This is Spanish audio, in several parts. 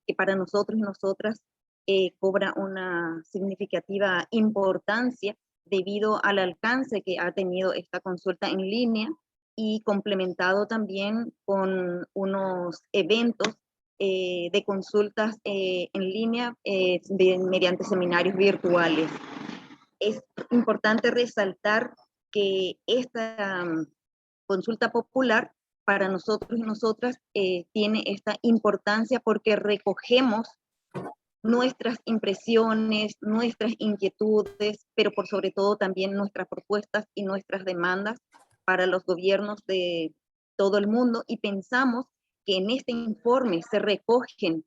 que para nosotros y nosotras cobra una significativa importancia debido al alcance que ha tenido esta consulta en línea y complementado también con unos eventos de consultas en línea mediante seminarios virtuales. Es importante resaltar que esta consulta popular para nosotros y nosotras tiene esta importancia porque recogemos nuestras impresiones, nuestras inquietudes, pero por sobre todo también nuestras propuestas y nuestras demandas para los gobiernos de todo el mundo, y pensamos que en este informe se recogen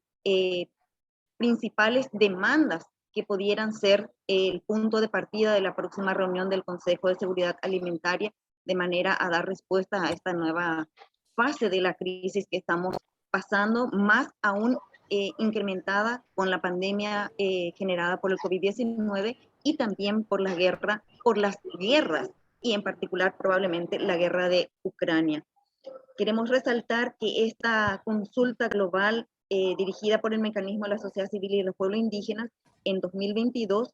principales demandas que pudieran ser el punto de partida de la próxima reunión del Consejo de Seguridad Alimentaria, de manera a dar respuesta a esta nueva fase de la crisis que estamos pasando, más aún incrementada con la pandemia generada por el COVID-19 y también por la guerra, por las guerras, y en particular probablemente la guerra de Ucrania. Queremos resaltar que esta consulta global dirigida por el Mecanismo de la Sociedad Civil y los Pueblos Indígenas en 2022,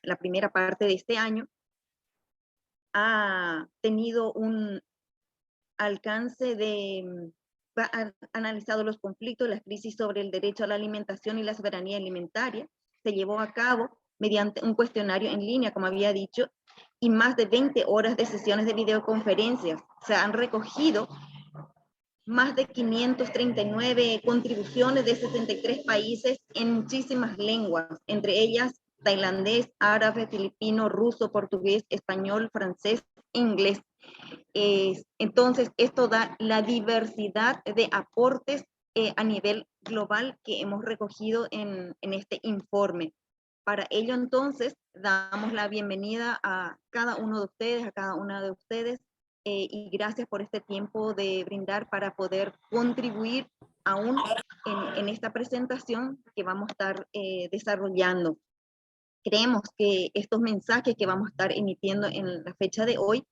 la primera parte de este año, ha tenido un alcance de, ha analizado los conflictos, las crisis sobre el derecho a la alimentación y la soberanía alimentaria. Se llevó a cabo mediante un cuestionario en línea, como había dicho, y más de 20 horas de sesiones de videoconferencias. Se han recogido más de 539 contribuciones de 63 países en muchísimas lenguas, entre ellas tailandés, árabe, filipino, ruso, portugués, español, francés, inglés. Entonces, esto da la diversidad de aportes a nivel global que hemos recogido en este informe. Para ello, entonces, damos la bienvenida a cada uno de ustedes, a cada una de ustedes, y gracias por este tiempo de brindar para poder contribuir aún en esta presentación que vamos a estar desarrollando. Creemos que estos mensajes que vamos a estar emitiendo en la fecha de hoy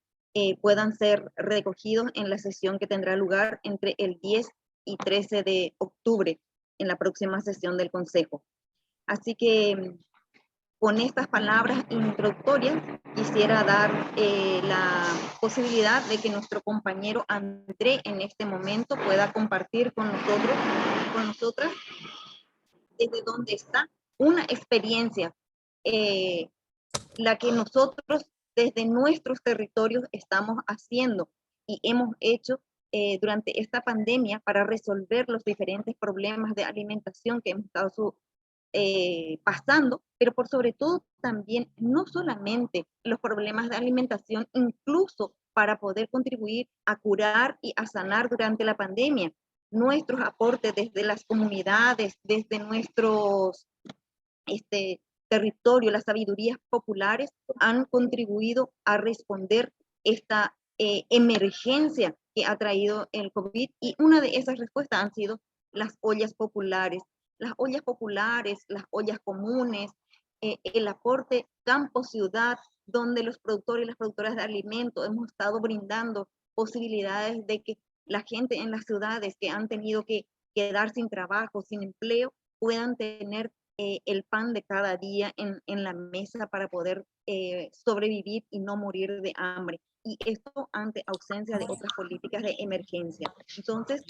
puedan ser recogidos en la sesión que tendrá lugar entre el 10 y 13 de octubre, en la próxima sesión del Consejo. Así que con estas palabras introductorias quisiera dar la posibilidad de que nuestro compañero André en este momento pueda compartir con nosotros, con nosotras, desde donde está una experiencia, la que nosotros desde nuestros territorios estamos haciendo y hemos hecho durante esta pandemia para resolver los diferentes problemas de alimentación que hemos estado pasando, pero por sobre todo también no solamente los problemas de alimentación, incluso para poder contribuir a curar y a sanar durante la pandemia. Nuestros aportes desde las comunidades, desde nuestros territorio, las sabidurías populares han contribuido a responder esta emergencia que ha traído el COVID, y una de esas respuestas han sido las ollas populares. Las ollas populares, las ollas comunes, el aporte campo-ciudad, donde los productores y las productoras de alimentos hemos estado brindando posibilidades de que la gente en las ciudades que han tenido que quedar sin trabajo, sin empleo, puedan tener el pan de cada día en la mesa para poder sobrevivir y no morir de hambre. Y esto ante ausencia de otras políticas de emergencia. Entonces,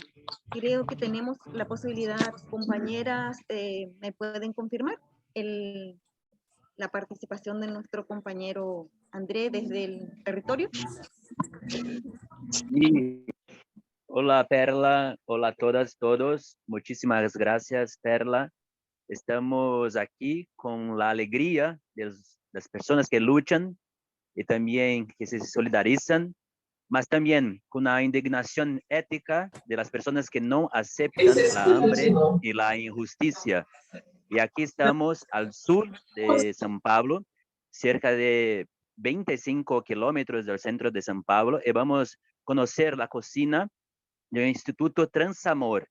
creo que tenemos la posibilidad, compañeras, ¿me pueden confirmar la participación de nuestro compañero André desde el territorio? Sí. Hola Perla, hola a todas, todos. Muchísimas gracias Perla. Estamos aquí con la alegría de las personas que luchan y también que se solidarizan, mas también con la indignación ética de las personas que no aceptan la hambre y la injusticia. Y aquí estamos al sur de São Paulo, cerca de 25 kilómetros del centro de São Paulo, y vamos a conocer la cocina del Instituto Transamor,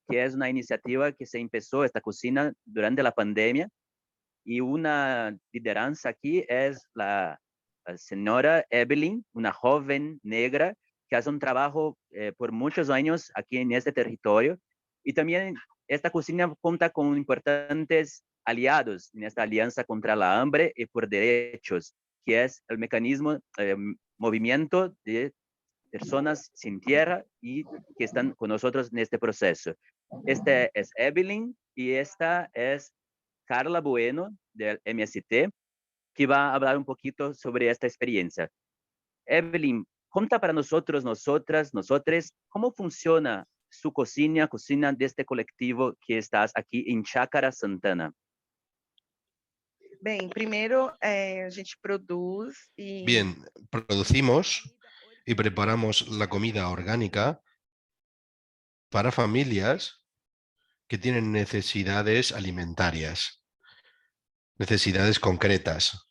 que es una iniciativa que se empezó esta cocina durante la pandemia, y una lideranza aquí es la señora Evelyn, una joven negra que hace un trabajo por muchos años aquí en este territorio, y también Esta cocina cuenta con importantes aliados en esta alianza contra la hambre y por derechos, que es el mecanismo, movimiento de personas sin tierra y que están con nosotros en este proceso. Esta es Evelyn y esta es Carla Bueno del MST, que va a hablar un poquito sobre esta experiencia. Evelyn, cuenta para nosotros, nosotros, cómo funciona su cocina de este colectivo que estás aquí en Chácara Santana. Bem, primeiro a gente produz e Bien, producimos y preparamos la comida orgánica para familias que tienen necesidades alimentarias, necesidades concretas.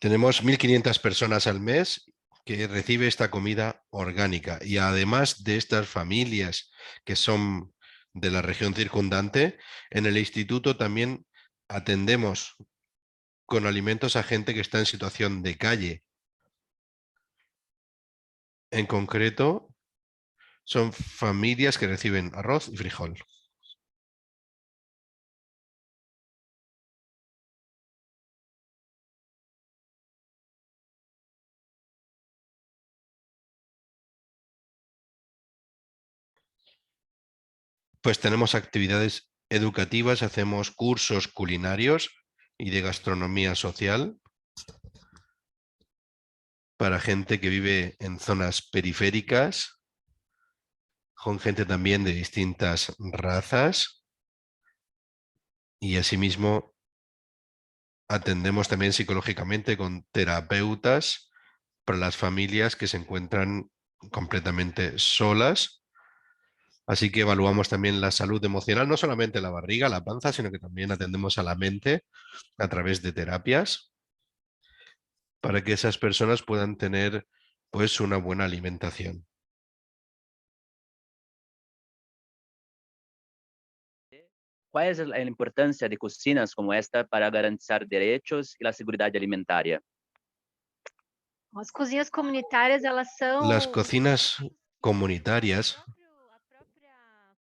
Tenemos 1.500 personas al mes que recibe esta comida orgánica y además de estas familias que son de la región circundante, en el instituto también atendemos con alimentos a gente que está en situación de calle. En concreto, son familias que reciben arroz y frijol. Pues tenemos actividades educativas, hacemos cursos culinarios y de gastronomía social para gente que vive en zonas periféricas, con gente también de distintas razas y asimismo atendemos también psicológicamente con terapeutas para las familias que se encuentran completamente solas. Así que evaluamos también la salud emocional, no solamente la barriga, la panza, sino que también atendemos a la mente a través de terapias para que esas personas puedan tener pues una buena alimentación. ¿Cuál es la importancia de cocinas como esta para garantizar derechos y la seguridad alimentaria? As cozinhas comunitárias, elas são... Las cocinas comunitarias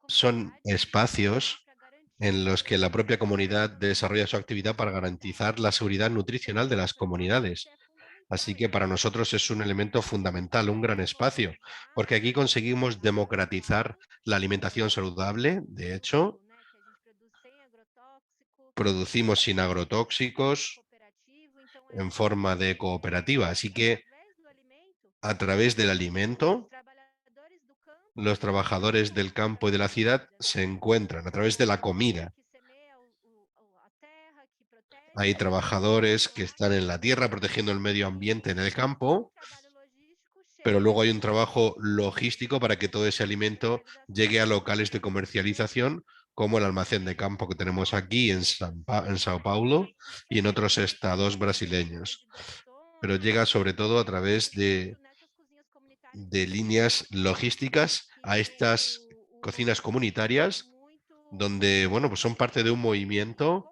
son espacios en los que la propia comunidad desarrolla su actividad para garantizar la seguridad nutricional de las comunidades. Así que para nosotros es un elemento fundamental, un gran espacio, porque aquí conseguimos democratizar la alimentación saludable. De hecho, producimos sin agrotóxicos en forma de cooperativa. Así que a través del alimento, los trabajadores del campo y de la ciudad se encuentran a través de la comida. Hay trabajadores que están en la tierra protegiendo el medio ambiente en el campo, pero luego hay un trabajo logístico para que todo ese alimento llegue a locales de comercialización, como el almacén de campo que tenemos aquí en Sao Paulo y en otros estados brasileños. Pero llega sobre todo a través de líneas logísticas a estas cocinas comunitarias, donde bueno, pues son parte de un movimiento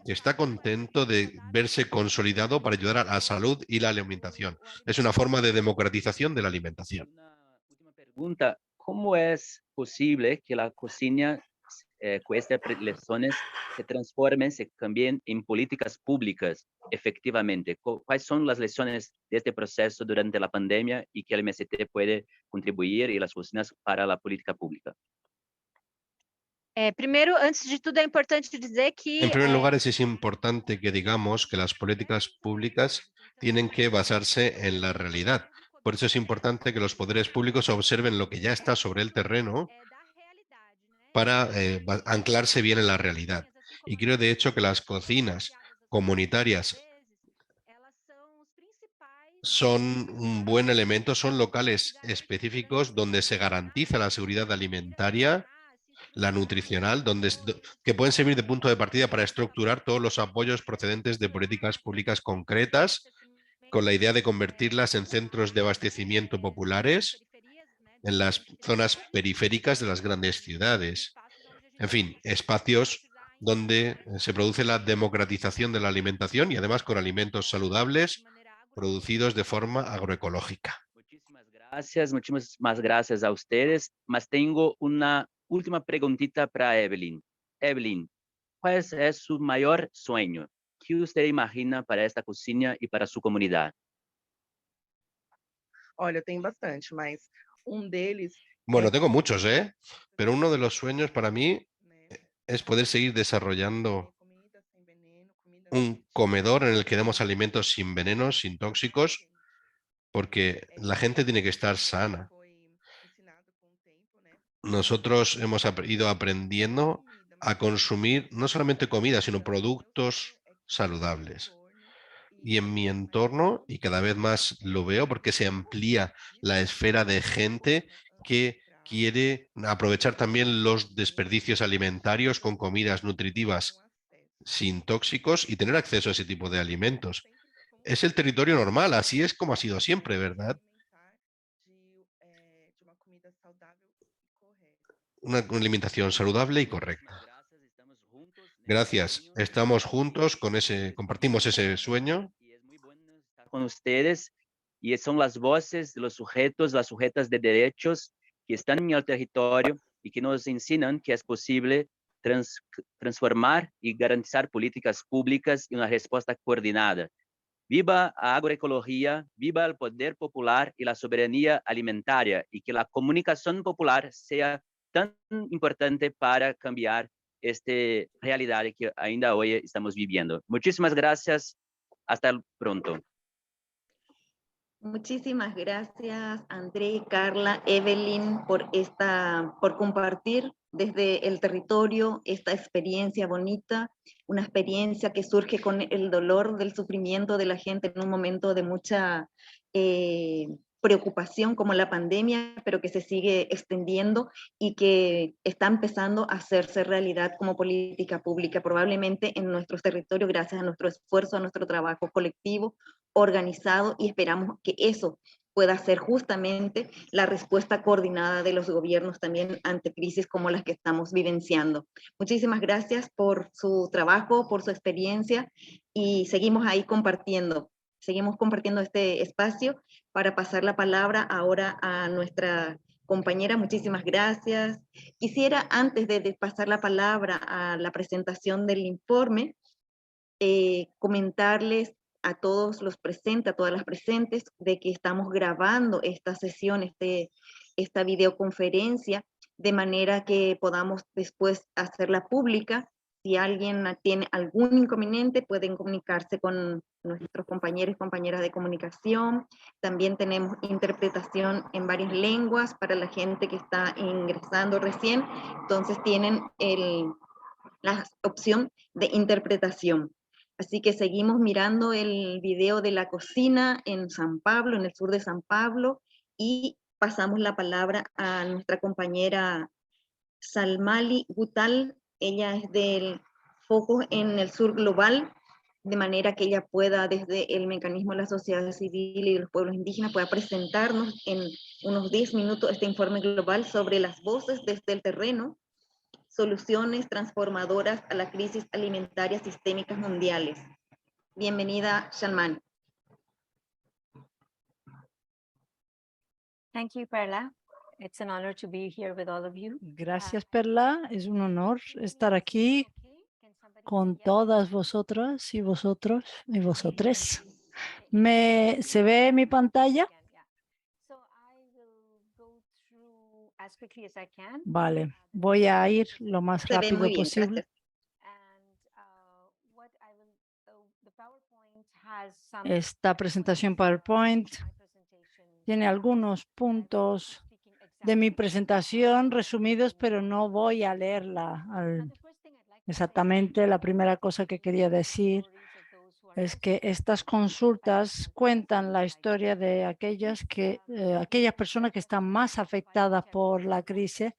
que está contento de verse consolidado para ayudar a la salud y la alimentación. Es una forma de democratización de la alimentación. Una última pregunta, ¿cómo es posible que la cocina con estas lecciones se transformen, se cambien en políticas públicas efectivamente? ¿Cuáles son las lecciones de este proceso durante la pandemia y que el MST puede contribuir y las cocinas para la política pública? Primeiro, antes de tudo, é importante dizer que... En primer lugar, es importante que digamos que las políticas públicas tienen que basarse en la realidad. Por eso es importante que los poderes públicos observen lo que ya está sobre el terreno para anclarse bien en la realidad. Y creo, de hecho, que las cocinas comunitarias son un buen elemento, son locales específicos donde se garantiza la seguridad alimentaria, la nutricional, que pueden servir de punto de partida para estructurar todos los apoyos procedentes de políticas públicas concretas, con la idea de convertirlas en centros de abastecimiento populares en las zonas periféricas de las grandes ciudades. En fin, espacios donde se produce la democratización de la alimentación y además con alimentos saludables producidos de forma agroecológica. Muchísimas Gracias, muchísimas gracias a ustedes. Mas tengo una última preguntita para Evelyn. Evelyn, ¿cuál es su mayor sueño? ¿Qué usted imagina para esta cocina y para su comunidad? Olha, eu tenho bastante, mas deles Bueno, tengo muchos, ¿eh? Pero uno de los sueños para mí es poder seguir desarrollando un comedor en el que demos alimentos sin venenos, sin tóxicos, porque la gente tiene que estar sana. Nosotros hemos ido aprendiendo a consumir no solamente comida, sino productos saludables. Y en mi entorno, y cada vez más lo veo porque se amplía la esfera de gente que quiere aprovechar también los desperdicios alimentarios con comidas nutritivas sin tóxicos y tener acceso a ese tipo de alimentos. Es el territorio normal, así es como ha sido siempre, ¿verdad? Una alimentación saludable y correcta. Gracias. Estamos juntos con compartimos ese sueño. Y es muy bueno estar con ustedes. Y son las voces de los sujetos, las sujetas de derechos que están en el territorio y que nos enseñan que es posible transformar y garantizar políticas públicas y una respuesta coordinada. Viva a agroecología, viva el poder popular y la soberanía alimentaria, y que la comunicación popular sea tan importante para cambiar esta realidad que ainda hoy estamos viviendo. Muchísimas gracias. Hasta pronto. Muchísimas gracias, André, Carla, Evelyn, por compartir desde el territorio esta experiencia bonita, una experiencia que surge con el dolor del sufrimiento de la gente en un momento de mucha preocupación como la pandemia, pero que se sigue extendiendo y que está empezando a hacerse realidad como política pública, probablemente en nuestros territorios, gracias a nuestro esfuerzo, a nuestro trabajo colectivo, organizado, y esperamos que eso pueda ser justamente la respuesta coordinada de los gobiernos también ante crisis como las que estamos vivenciando. Muchísimas gracias por su trabajo, por su experiencia, y seguimos ahí compartiendo. Seguimos compartiendo este espacio para pasar la palabra ahora a nuestra compañera. Muchísimas gracias. Quisiera, antes de pasar la palabra a la presentación del informe, comentarles a todos los presentes, a todas las presentes, de que estamos grabando esta sesión, esta videoconferencia, de manera que podamos después hacerla pública. Si alguien tiene algún inconveniente, pueden comunicarse con nuestros compañeros y compañeras de comunicación. También tenemos interpretación en varias lenguas para la gente que está ingresando recién. Entonces tienen la opción de interpretación. Así que seguimos mirando el video de la cocina en San Pablo, en el sur de San Pablo, y pasamos la palabra a nuestra compañera Salmali Gutal. Ella es del Foco en el Sur Global, de manera que ella pueda, desde el mecanismo de la sociedad civil y de los pueblos indígenas, pueda presentarnos en unos 10 minutos este informe global sobre las voces desde el terreno, soluciones transformadoras a la crisis alimentaria sistémicas mundiales. Bienvenida, Shalman. Thank you, Perla. It's an honor to be here with all of you. Gracias, Perla. Es un honor estar aquí con todas vosotras y vosotros y vosotres. ¿Se ve mi pantalla? Vale, voy a ir lo más Se ve rápido muy bien, posible. gracias. Esta presentación PowerPoint tiene algunos puntos de mi presentación resumidos, pero no voy a leerla exactamente. La primera cosa que quería decir es que estas consultas cuentan la historia de aquellas personas que están más afectadas por la crisis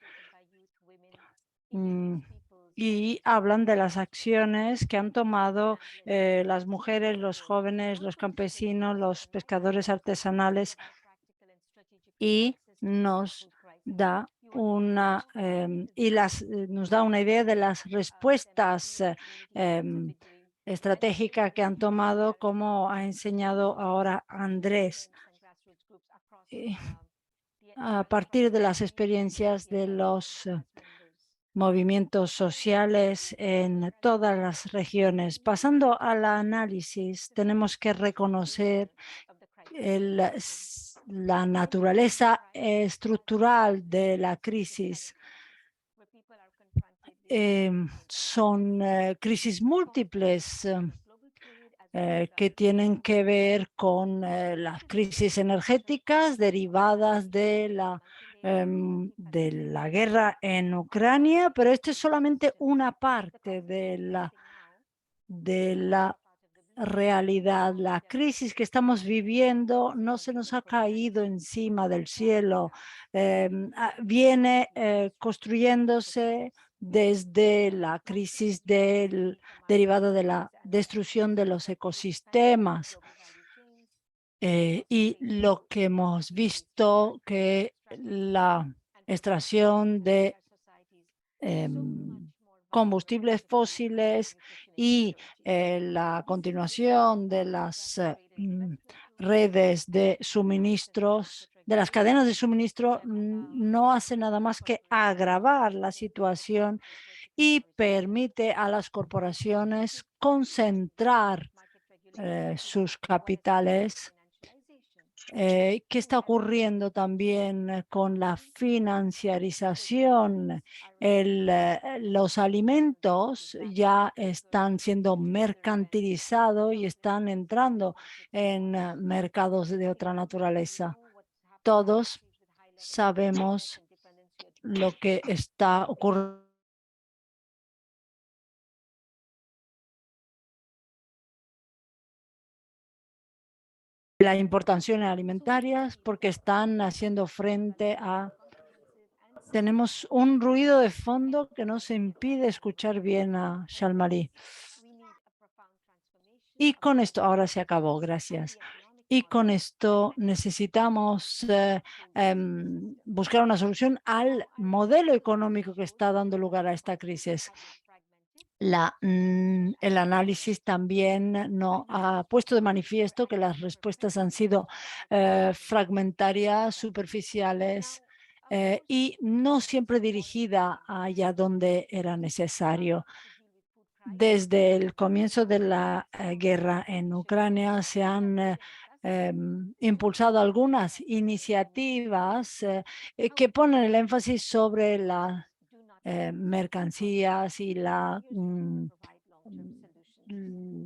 y hablan de las acciones que han tomado las mujeres, los jóvenes, los campesinos, los pescadores artesanales, y nos da una idea de las respuestas estratégicas que han tomado, como ha enseñado ahora Andrés. a partir de las experiencias de los movimientos sociales en todas las regiones. Pasando al análisis, tenemos que reconocer la naturaleza estructural de la crisis. Son crisis múltiples que tienen que ver con las crisis energéticas derivadas de la guerra en Ucrania, pero esto es solamente una parte de la realidad. La crisis que estamos viviendo no se nos ha caído encima del cielo, viene construyéndose desde la crisis derivada de la destrucción de los ecosistemas. Y lo que hemos visto que la extracción de combustibles fósiles y la continuación de las redes de suministros, de las cadenas de suministro, no hace nada más que agravar la situación y permite a las corporaciones concentrar sus capitales. ¿Qué está ocurriendo también con la financiarización? Los alimentos ya están siendo mercantilizados y están entrando en mercados de otra naturaleza. Todos sabemos lo que está ocurriendo. La importación alimentarias porque están haciendo frente a... Tenemos un ruido de fondo que nos impide escuchar bien a Shalmari. Y con esto, ahora se acabó, gracias. Y con esto necesitamos buscar una solución al modelo económico que está dando lugar a esta crisis. El análisis también no ha puesto de manifiesto que las respuestas han sido fragmentarias, superficiales y no siempre dirigida allá donde era necesario. Desde el comienzo de la guerra en Ucrania se han impulsado algunas iniciativas que ponen el énfasis sobre la mercancías y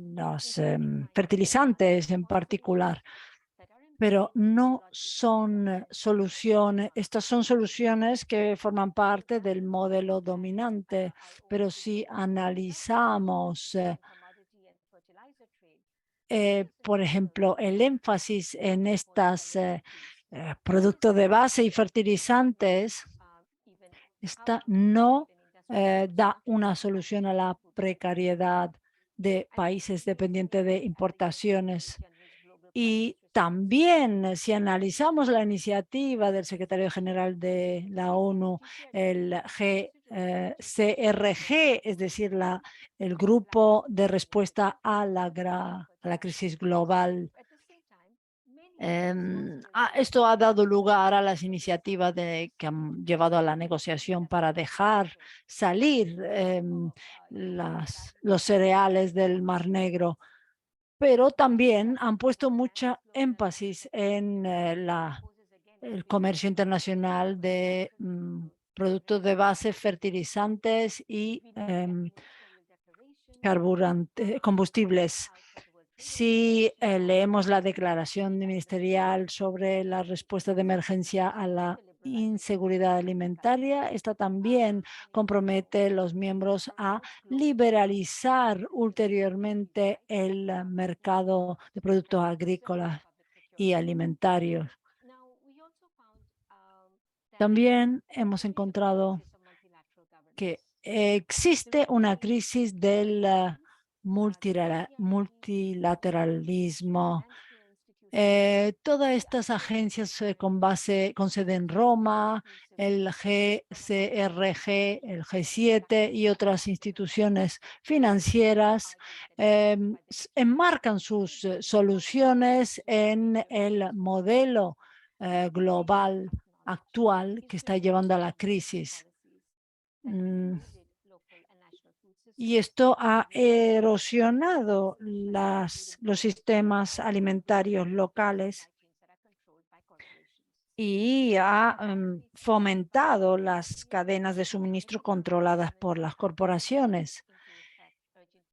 los fertilizantes en particular, pero no son soluciones. Estas son soluciones que forman parte del modelo dominante, pero si analizamos, por ejemplo, el énfasis en estos productos de base y fertilizantes, esta no da una solución a la precariedad de países dependientes de importaciones. Y también, si analizamos la iniciativa del secretario general de la ONU, el CRG, es decir, el grupo de respuesta a la crisis global, esto ha dado lugar a las iniciativas que han llevado a la negociación para dejar salir los cereales del Mar Negro, pero también han puesto mucha énfasis en el comercio internacional de productos de base, fertilizantes y combustibles. Si leemos la declaración ministerial sobre la respuesta de emergencia a la inseguridad alimentaria, esta también compromete a los miembros a liberalizar ulteriormente el mercado de productos agrícolas y alimentarios. También hemos encontrado que existe una crisis del multilateralismo. Todas estas agencias con sede en Roma, el GCRG, el G7 y otras instituciones financieras enmarcan sus soluciones en el modelo global actual que está llevando a la crisis. Y esto ha erosionado los sistemas alimentarios locales y ha fomentado las cadenas de suministro controladas por las corporaciones.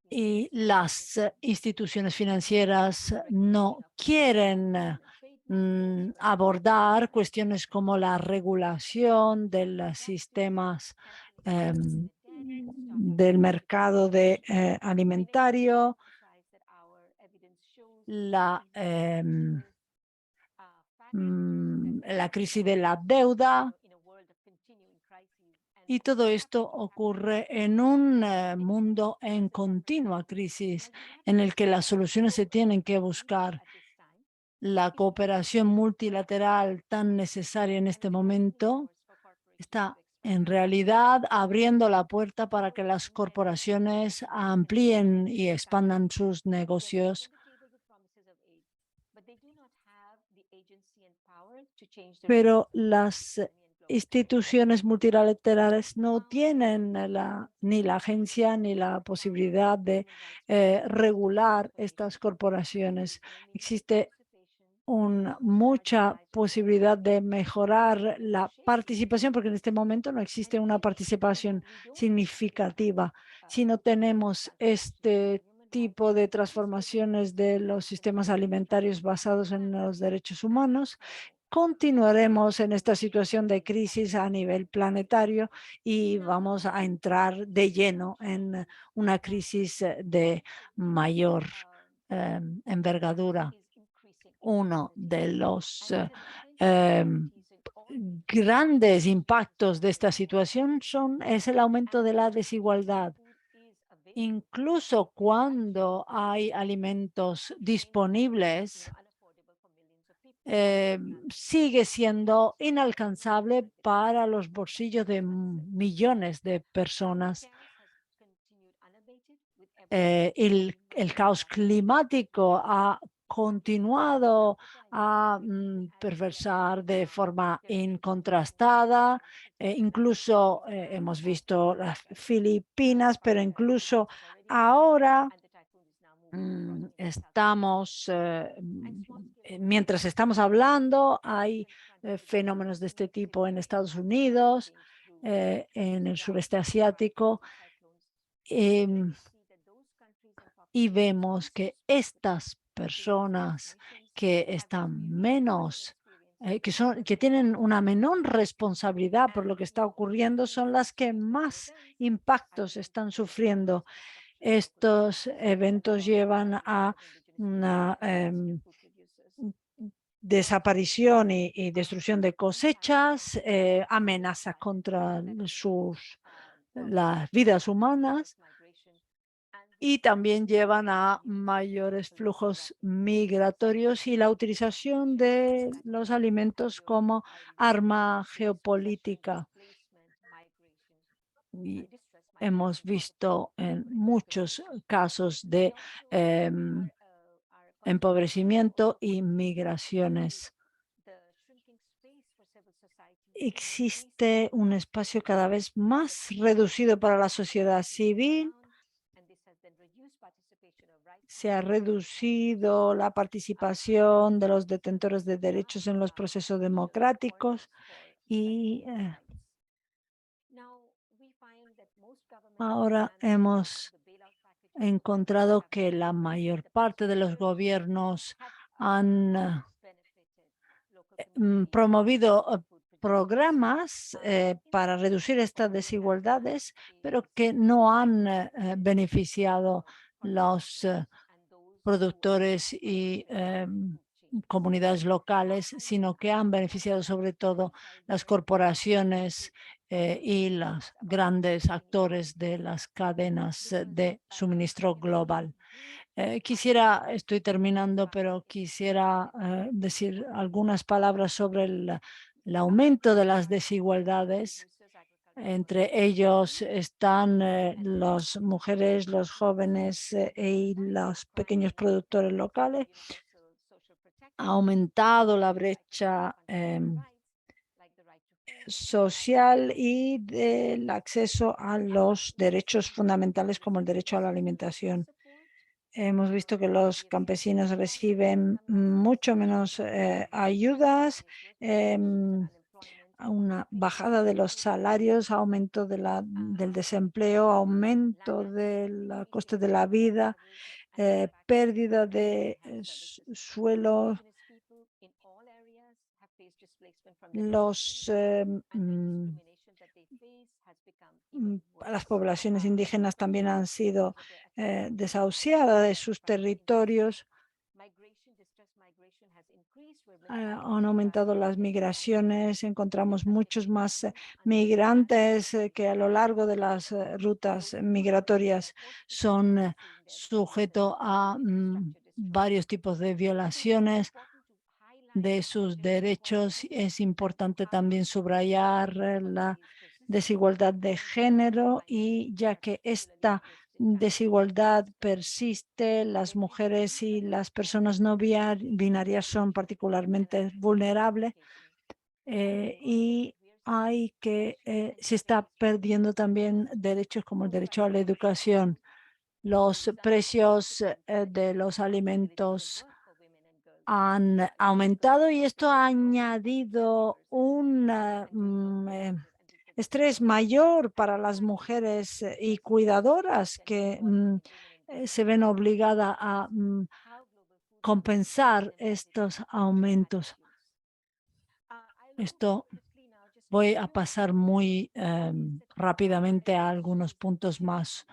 Y las instituciones financieras no quieren abordar cuestiones como la regulación de los sistemas del mercado alimentario, la crisis de la deuda. Y todo esto ocurre en un mundo en continua crisis, en el que las soluciones se tienen que buscar. La cooperación multilateral tan necesaria en este momento está en realidad abriendo la puerta para que las corporaciones amplíen y expandan sus negocios. Pero las instituciones multilaterales no tienen ni la agencia ni la posibilidad de regular estas corporaciones. Existe mucha posibilidad de mejorar la participación, porque en este momento no existe una participación significativa. Si no tenemos este tipo de transformaciones de los sistemas alimentarios basados en los derechos humanos, continuaremos en esta situación de crisis a nivel planetario y vamos a entrar de lleno en una crisis de mayor envergadura. Uno de los grandes impactos de esta situación es el aumento de la desigualdad. Incluso cuando hay alimentos disponibles, sigue siendo inalcanzable para los bolsillos de millones de personas. El caos climático ha continuado a perversar de forma incontrastada. Incluso hemos visto las Filipinas, pero incluso ahora mientras estamos hablando, hay fenómenos de este tipo en Estados Unidos, en el sureste asiático, y vemos que estas personas que están que tienen una menor responsabilidad por lo que está ocurriendo, son las que más impactos están sufriendo. Estos eventos llevan a una desaparición y destrucción de cosechas, amenazas contra las vidas humanas, y también llevan a mayores flujos migratorios y la utilización de los alimentos como arma geopolítica. Y hemos visto en muchos casos de empobrecimiento y migraciones. Existe un espacio cada vez más reducido para la sociedad civil. Se ha reducido la participación de los detentores de derechos en los procesos democráticos y ahora hemos encontrado que la mayor parte de los gobiernos han promovido programas para reducir estas desigualdades, pero que no han beneficiado los productores y comunidades locales, sino que han beneficiado sobre todo las corporaciones y los grandes actores de las cadenas de suministro global. Estoy terminando, pero quisiera decir algunas palabras sobre el aumento de las desigualdades. Entre ellos están las mujeres, los jóvenes y los pequeños productores locales. Ha aumentado la brecha social y del acceso a los derechos fundamentales como el derecho a la alimentación. Hemos visto que los campesinos reciben mucho menos ayudas, una bajada de los salarios, aumento del desempleo, aumento del coste de la vida, pérdida de suelo. Las poblaciones indígenas también han sido desahuciadas de sus territorios. Han aumentado las migraciones, encontramos muchos más migrantes que a lo largo de las rutas migratorias son sujetos a varios tipos de violaciones de sus derechos. Es importante también subrayar la desigualdad de género, y ya que esta desigualdad persiste, las mujeres y las personas no binarias son particularmente vulnerables, y se está perdiendo también derechos como el derecho a la educación. Los precios de los alimentos han aumentado y esto ha añadido un estrés mayor para las mujeres y cuidadoras que se ven obligadas a compensar estos aumentos. Esto voy a pasar muy rápidamente a algunos puntos más.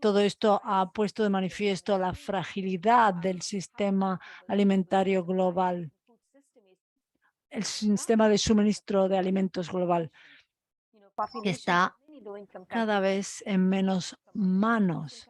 Todo esto ha puesto de manifiesto la fragilidad del sistema alimentario global, el sistema de suministro de alimentos global, que está cada vez en menos manos.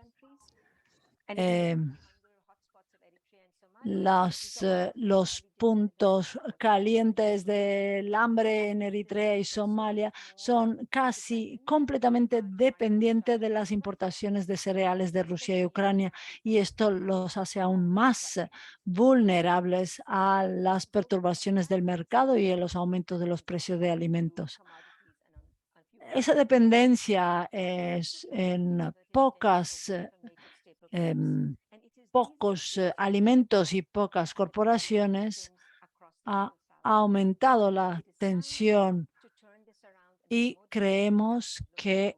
Los puntos calientes del hambre en Eritrea y Somalia son casi completamente dependientes de las importaciones de cereales de Rusia y Ucrania, y esto los hace aún más vulnerables a las perturbaciones del mercado y a los aumentos de los precios de alimentos. Esa dependencia es en pocos alimentos y pocas corporaciones ha aumentado la tensión, y creemos que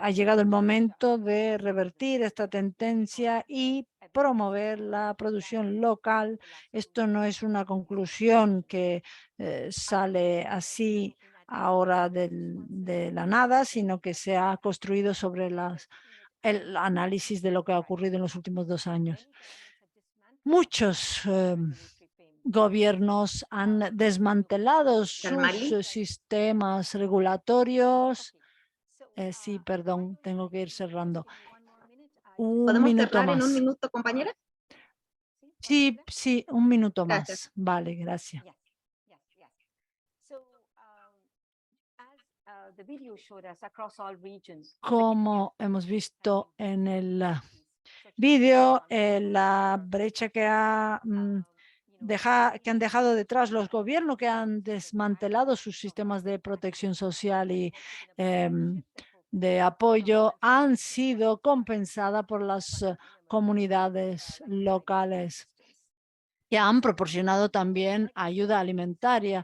ha llegado el momento de revertir esta tendencia y promover la producción local. Esto no es una conclusión que sale así ahora de la nada, sino que se ha construido sobre el análisis de lo que ha ocurrido en los últimos 2 años. Muchos gobiernos han desmantelado sus sistemas regulatorios. Sí, perdón, tengo que ir cerrando. ¿Podemos cerrar en un minuto, compañera? Sí, un minuto Gracias. más. Vale, gracias. Como hemos visto en el vídeo, la brecha que han dejado detrás los gobiernos que han desmantelado sus sistemas de protección social y de apoyo han sido compensadas por las comunidades locales, que han proporcionado también ayuda alimentaria.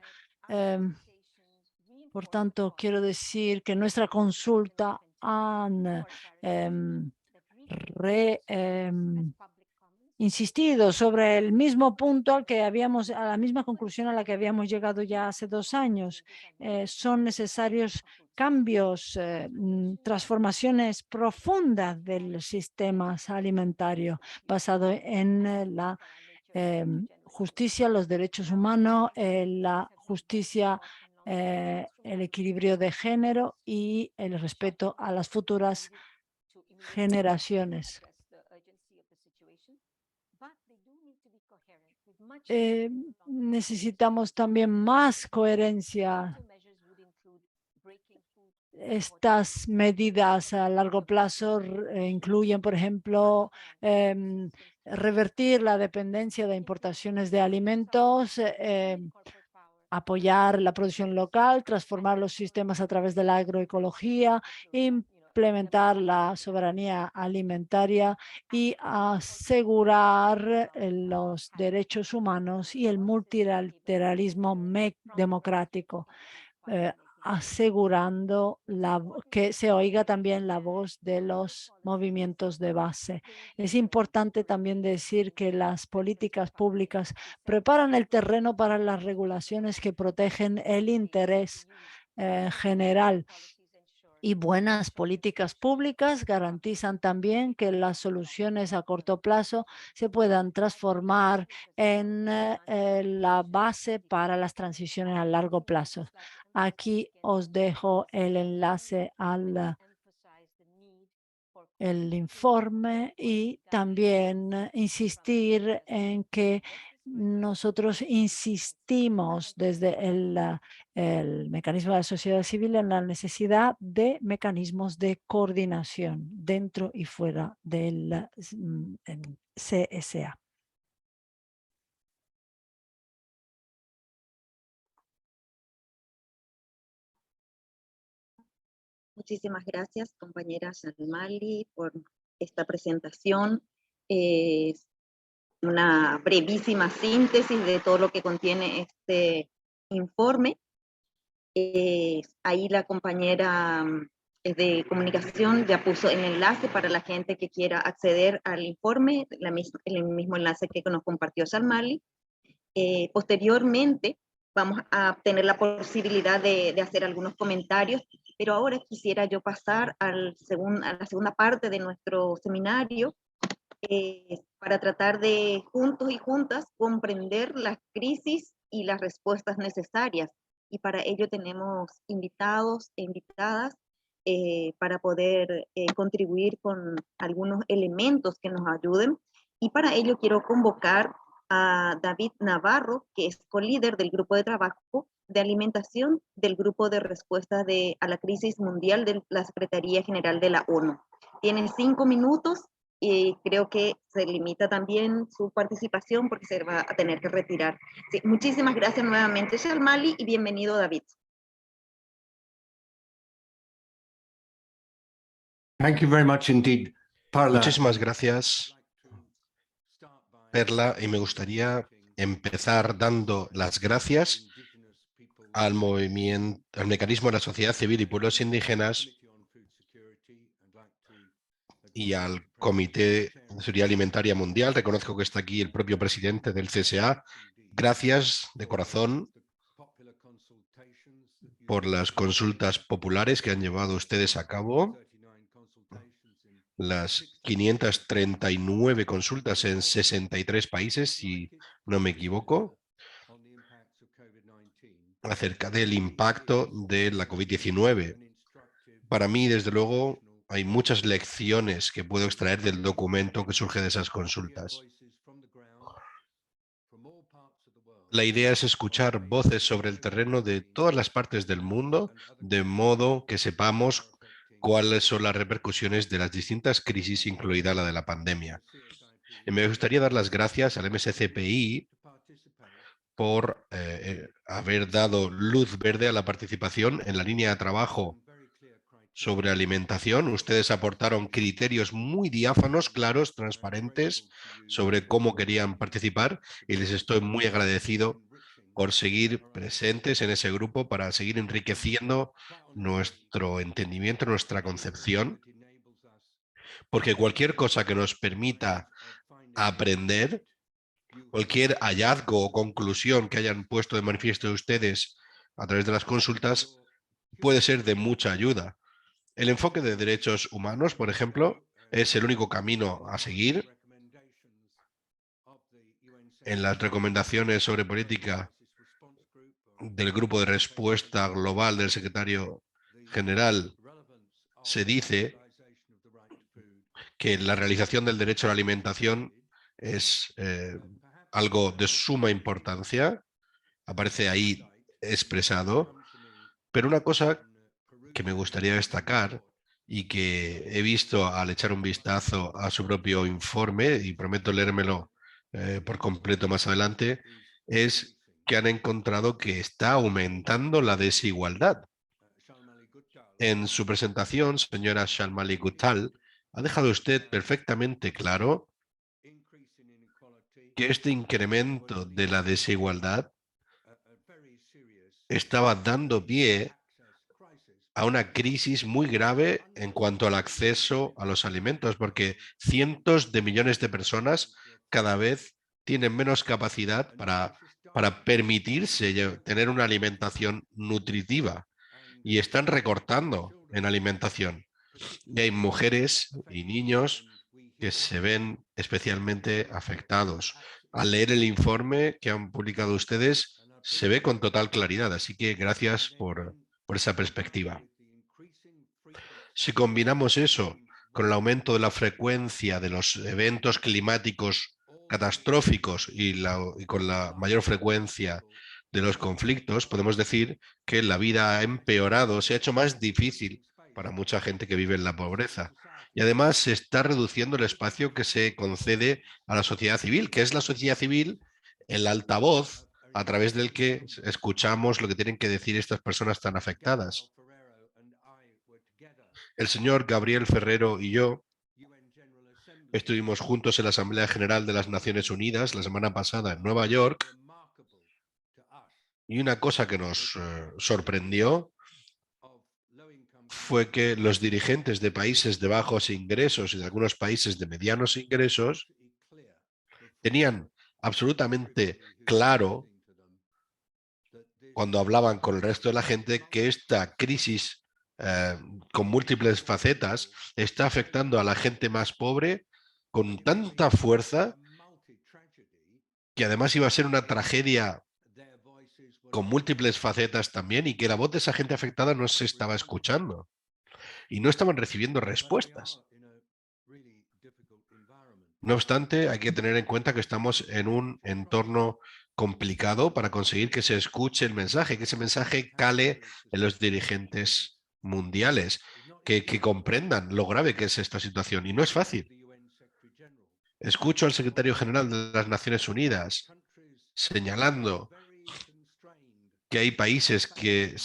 Por tanto, quiero decir que nuestra consulta han insistido sobre el mismo punto a la misma conclusión a la que habíamos llegado ya hace 2 años. Son necesarios cambios, transformaciones profundas del sistema alimentario basado en la justicia, los derechos humanos, la justicia, el equilibrio de género y el respeto a las futuras generaciones. Necesitamos también más coherencia. Estas medidas a largo plazo incluyen, por ejemplo, revertir la dependencia de importaciones de alimentos, apoyar la producción local, transformar los sistemas a través de la agroecología, implementar la soberanía alimentaria y asegurar los derechos humanos y el multilateralismo democrático, asegurando que se oiga también la voz de los movimientos de base. Es importante también decir que las políticas públicas preparan el terreno para las regulaciones que protegen el interés general. Y buenas políticas públicas garantizan también que las soluciones a corto plazo se puedan transformar en la base para las transiciones a largo plazo. Aquí os dejo el enlace al informe y también insistir en que nosotros insistimos desde el mecanismo de la sociedad civil en la necesidad de mecanismos de coordinación dentro y fuera del CSA. Muchísimas gracias, compañera Shalmali, por esta presentación. Es una brevísima síntesis de todo lo que contiene este informe. Ahí la compañera de comunicación ya puso el enlace para la gente que quiera acceder al informe, el mismo enlace que nos compartió Shalmali. Posteriormente vamos a tener la posibilidad de hacer algunos comentarios, pero ahora quisiera yo pasar a la segunda parte de nuestro seminario para tratar de juntos y juntas comprender las crisis y las respuestas necesarias. Y para ello tenemos invitados e invitadas para poder contribuir con algunos elementos que nos ayuden. Y para ello quiero convocar a David Navarro, que es co-líder del grupo de trabajo de alimentación del grupo de respuesta a la crisis mundial de la Secretaría General de la ONU. Tiene 5 minutos y creo que se limita también su participación porque se va a tener que retirar. Sí, muchísimas gracias nuevamente, Shalmali, y bienvenido, David. Thank you very much indeed, Perla. Muchísimas gracias, Perla, y me gustaría empezar dando las gracias al mecanismo de la sociedad civil y pueblos indígenas y al Comité de Seguridad Alimentaria Mundial. Reconozco que está aquí el propio presidente del CSA. Gracias de corazón por las consultas populares que han llevado ustedes a cabo. Las 539 consultas en 63 países, si no me equivoco, acerca del impacto de la COVID-19. Para mí, desde luego, hay muchas lecciones que puedo extraer del documento que surge de esas consultas. La idea es escuchar voces sobre el terreno de todas las partes del mundo, de modo que sepamos cuáles son las repercusiones de las distintas crisis, incluida la de la pandemia. Y me gustaría dar las gracias al MSCPI por haber dado luz verde a la participación en la línea de trabajo sobre alimentación. Ustedes aportaron criterios muy diáfanos, claros, transparentes sobre cómo querían participar y les estoy muy agradecido por seguir presentes en ese grupo para seguir enriqueciendo nuestro entendimiento, nuestra concepción, porque cualquier cosa que nos permita aprender, cualquier hallazgo o conclusión que hayan puesto de manifiesto ustedes a través de las consultas puede ser de mucha ayuda. El enfoque de derechos humanos, por ejemplo, es el único camino a seguir. En las recomendaciones sobre política del Grupo de Respuesta Global del Secretario General se dice que la realización del derecho a la alimentación es algo de suma importancia, aparece ahí expresado, pero una cosa que me gustaría destacar y que he visto al echar un vistazo a su propio informe, y prometo leérmelo por completo más adelante, es que han encontrado que está aumentando la desigualdad. En su presentación, señora Shalmali Guttal, ha dejado usted perfectamente claro que este incremento de la desigualdad estaba dando pie a una crisis muy grave en cuanto al acceso a los alimentos, porque cientos de millones de personas cada vez tienen menos capacidad para permitirse tener una alimentación nutritiva y están recortando en alimentación. Y hay mujeres y niños que se ven especialmente afectados. Al leer el informe que han publicado ustedes, se ve con total claridad, así que gracias por esa perspectiva. Si combinamos eso con el aumento de la frecuencia de los eventos climáticos catastróficos y con la mayor frecuencia de los conflictos, podemos decir que la vida ha empeorado, se ha hecho más difícil para mucha gente que vive en la pobreza. Y además se está reduciendo el espacio que se concede a la sociedad civil, que es la sociedad civil el altavoz a través del que escuchamos lo que tienen que decir estas personas tan afectadas. El señor Gabriel Ferrero y yo estuvimos juntos en la Asamblea General de las Naciones Unidas la semana pasada en Nueva York, y una cosa que nos sorprendió fue que los dirigentes de países de bajos ingresos y de algunos países de medianos ingresos tenían absolutamente claro, cuando hablaban con el resto de la gente, que esta crisis con múltiples facetas está afectando a la gente más pobre con tanta fuerza que además iba a ser una tragedia con múltiples facetas también, y que la voz de esa gente afectada no se estaba escuchando y no estaban recibiendo respuestas. No obstante, hay que tener en cuenta que estamos en un entorno complicado para conseguir que se escuche el mensaje, que ese mensaje cale en los dirigentes mundiales, que comprendan lo grave que es esta situación. Y no es fácil. Escucho al secretario general de las Naciones Unidas señalando que hay países que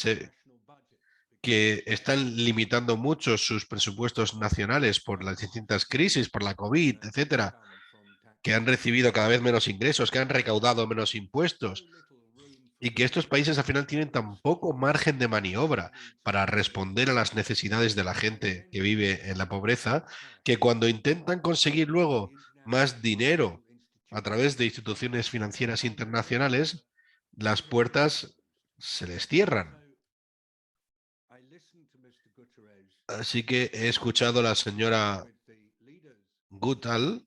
están limitando mucho sus presupuestos nacionales por las distintas crisis, por la COVID, etcétera, que han recibido cada vez menos ingresos, que han recaudado menos impuestos, y que estos países al final tienen tan poco margen de maniobra para responder a las necesidades de la gente que vive en la pobreza, que cuando intentan conseguir luego más dinero a través de instituciones financieras internacionales, las puertas se les cierran. Así que he escuchado a la señora Guttal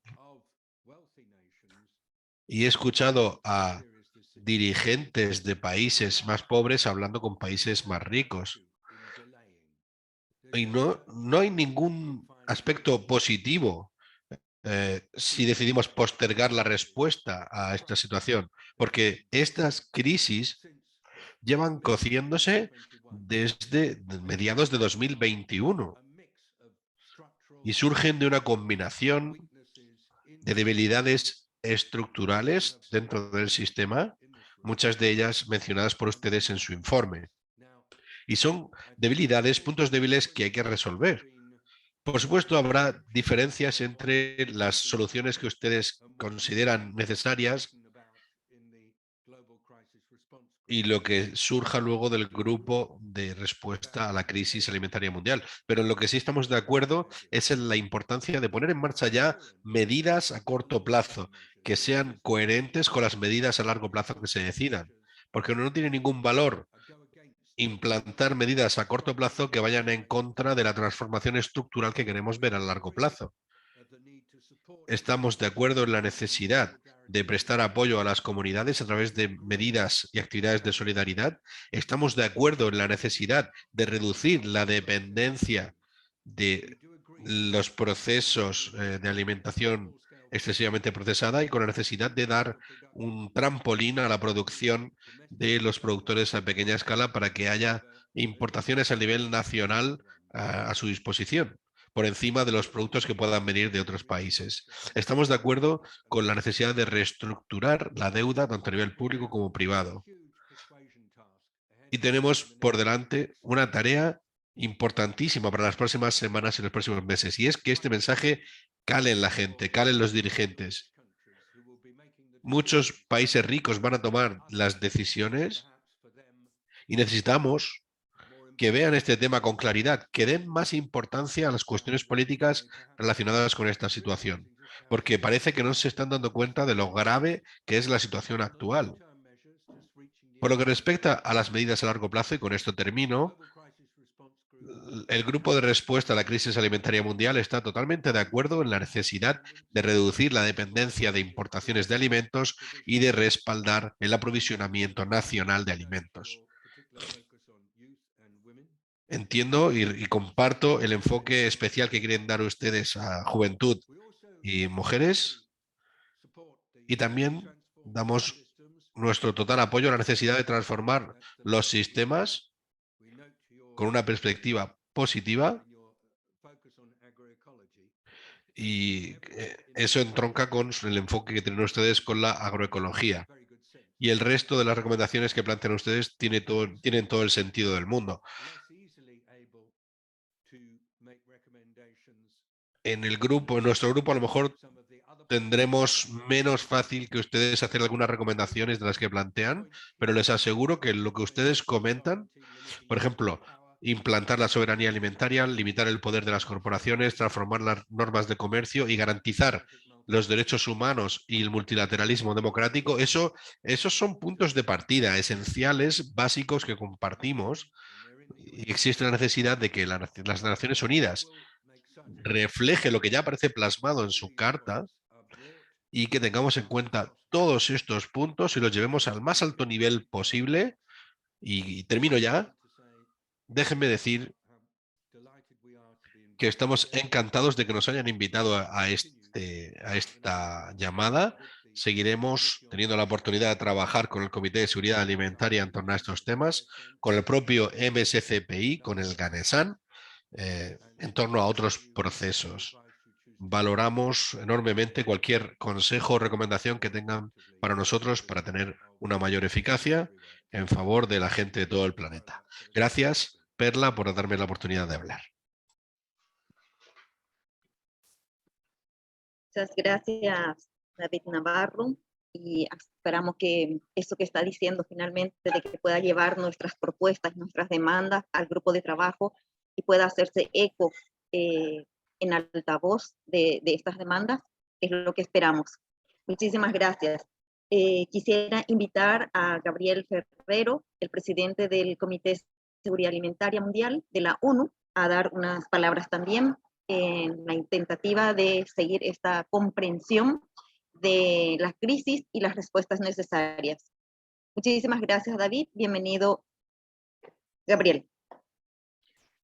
y he escuchado a dirigentes de países más pobres hablando con países más ricos. Y no hay ningún aspecto positivo si decidimos postergar la respuesta a esta situación, porque estas crisis llevan cociéndose desde mediados de 2021 y surgen de una combinación de debilidades estructurales dentro del sistema, muchas de ellas mencionadas por ustedes en su informe. Y son debilidades, puntos débiles que hay que resolver. Por supuesto, habrá diferencias entre las soluciones que ustedes consideran necesarias y lo que surja luego del grupo de respuesta a la crisis alimentaria mundial. Pero en lo que sí estamos de acuerdo es en la importancia de poner en marcha ya medidas a corto plazo, que sean coherentes con las medidas a largo plazo que se decidan. Porque no tiene ningún valor implantar medidas a corto plazo que vayan en contra de la transformación estructural que queremos ver a largo plazo. Estamos de acuerdo en la necesidad de prestar apoyo a las comunidades a través de medidas y actividades de solidaridad. Estamos de acuerdo en la necesidad de reducir la dependencia de los procesos de alimentación excesivamente procesada y con la necesidad de dar un trampolín a la producción de los productores a pequeña escala para que haya importaciones a nivel nacional a su disposición, por encima de los productos que puedan venir de otros países. Estamos de acuerdo con la necesidad de reestructurar la deuda tanto a nivel público como privado. Y tenemos por delante una tarea importantísima para las próximas semanas y los próximos meses, y es que este mensaje cale en la gente, cale en los dirigentes. Muchos países ricos van a tomar las decisiones y necesitamos que vean este tema con claridad, que den más importancia a las cuestiones políticas relacionadas con esta situación, porque parece que no se están dando cuenta de lo grave que es la situación actual. Por lo que respecta a las medidas a largo plazo, y con esto termino, el grupo de respuesta a la crisis alimentaria mundial está totalmente de acuerdo en la necesidad de reducir la dependencia de importaciones de alimentos y de respaldar el aprovisionamiento nacional de alimentos. Entiendo y comparto el enfoque especial que quieren dar ustedes a juventud y mujeres, y también damos nuestro total apoyo a la necesidad de transformar los sistemas con una perspectiva positiva, y eso entronca con el enfoque que tienen ustedes con la agroecología. Y el resto de las recomendaciones que plantean ustedes tienen todo el sentido del mundo. En nuestro grupo, a lo mejor tendremos menos fácil que ustedes hacer algunas recomendaciones de las que plantean, pero les aseguro que lo que ustedes comentan, por ejemplo, implantar la soberanía alimentaria, limitar el poder de las corporaciones, transformar las normas de comercio y garantizar los derechos humanos y el multilateralismo democrático, esos son puntos de partida esenciales, básicos, que compartimos, y existe la necesidad de que las Naciones Unidas refleje lo que ya aparece plasmado en su carta, y que tengamos en cuenta todos estos puntos y los llevemos al más alto nivel posible. Y termino ya. Déjenme decir que estamos encantados de que nos hayan invitado a esta llamada. Seguiremos teniendo la oportunidad de trabajar con el Comité de Seguridad Alimentaria en torno a estos temas, con el propio MSCPI, con el GANESAN, en torno a otros procesos. Valoramos enormemente cualquier consejo o recomendación que tengan para nosotros para tener una mayor eficacia en favor de la gente de todo el planeta. Gracias, Perla, por darme la oportunidad de hablar. Muchas gracias, David Navarro, y esperamos que eso que está diciendo finalmente, de que pueda llevar nuestras propuestas, nuestras demandas al grupo de trabajo y pueda hacerse eco en altavoz de estas demandas, es lo que esperamos. Muchísimas gracias. Quisiera invitar a Gabriel Ferrero, el presidente del Comité de Seguridad Alimentaria Mundial de la ONU, a dar unas palabras también en la tentativa de seguir esta comprensión de la crisis y las respuestas necesarias. Muchísimas gracias, David. Bienvenido, Gabriel.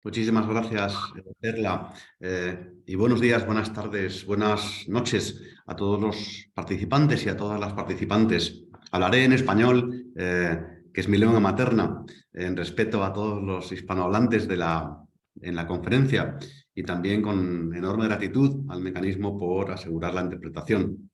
Muchísimas gracias, Perla. Y buenos días, buenas tardes, buenas noches a todos los participantes y a todas las participantes. Hablaré en español, que es mi lengua materna, en respeto a todos los hispanohablantes en la conferencia, y también con enorme gratitud al mecanismo por asegurar la interpretación.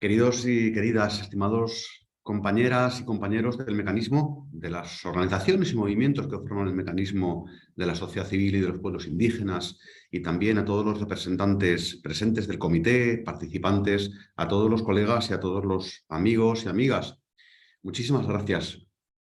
Queridos y queridas, estimados compañeras y compañeros del mecanismo, de las organizaciones y movimientos que forman el mecanismo, de la sociedad civil y de los pueblos indígenas, y también a todos los representantes presentes del comité, participantes, a todos los colegas y a todos los amigos y amigas. Muchísimas gracias,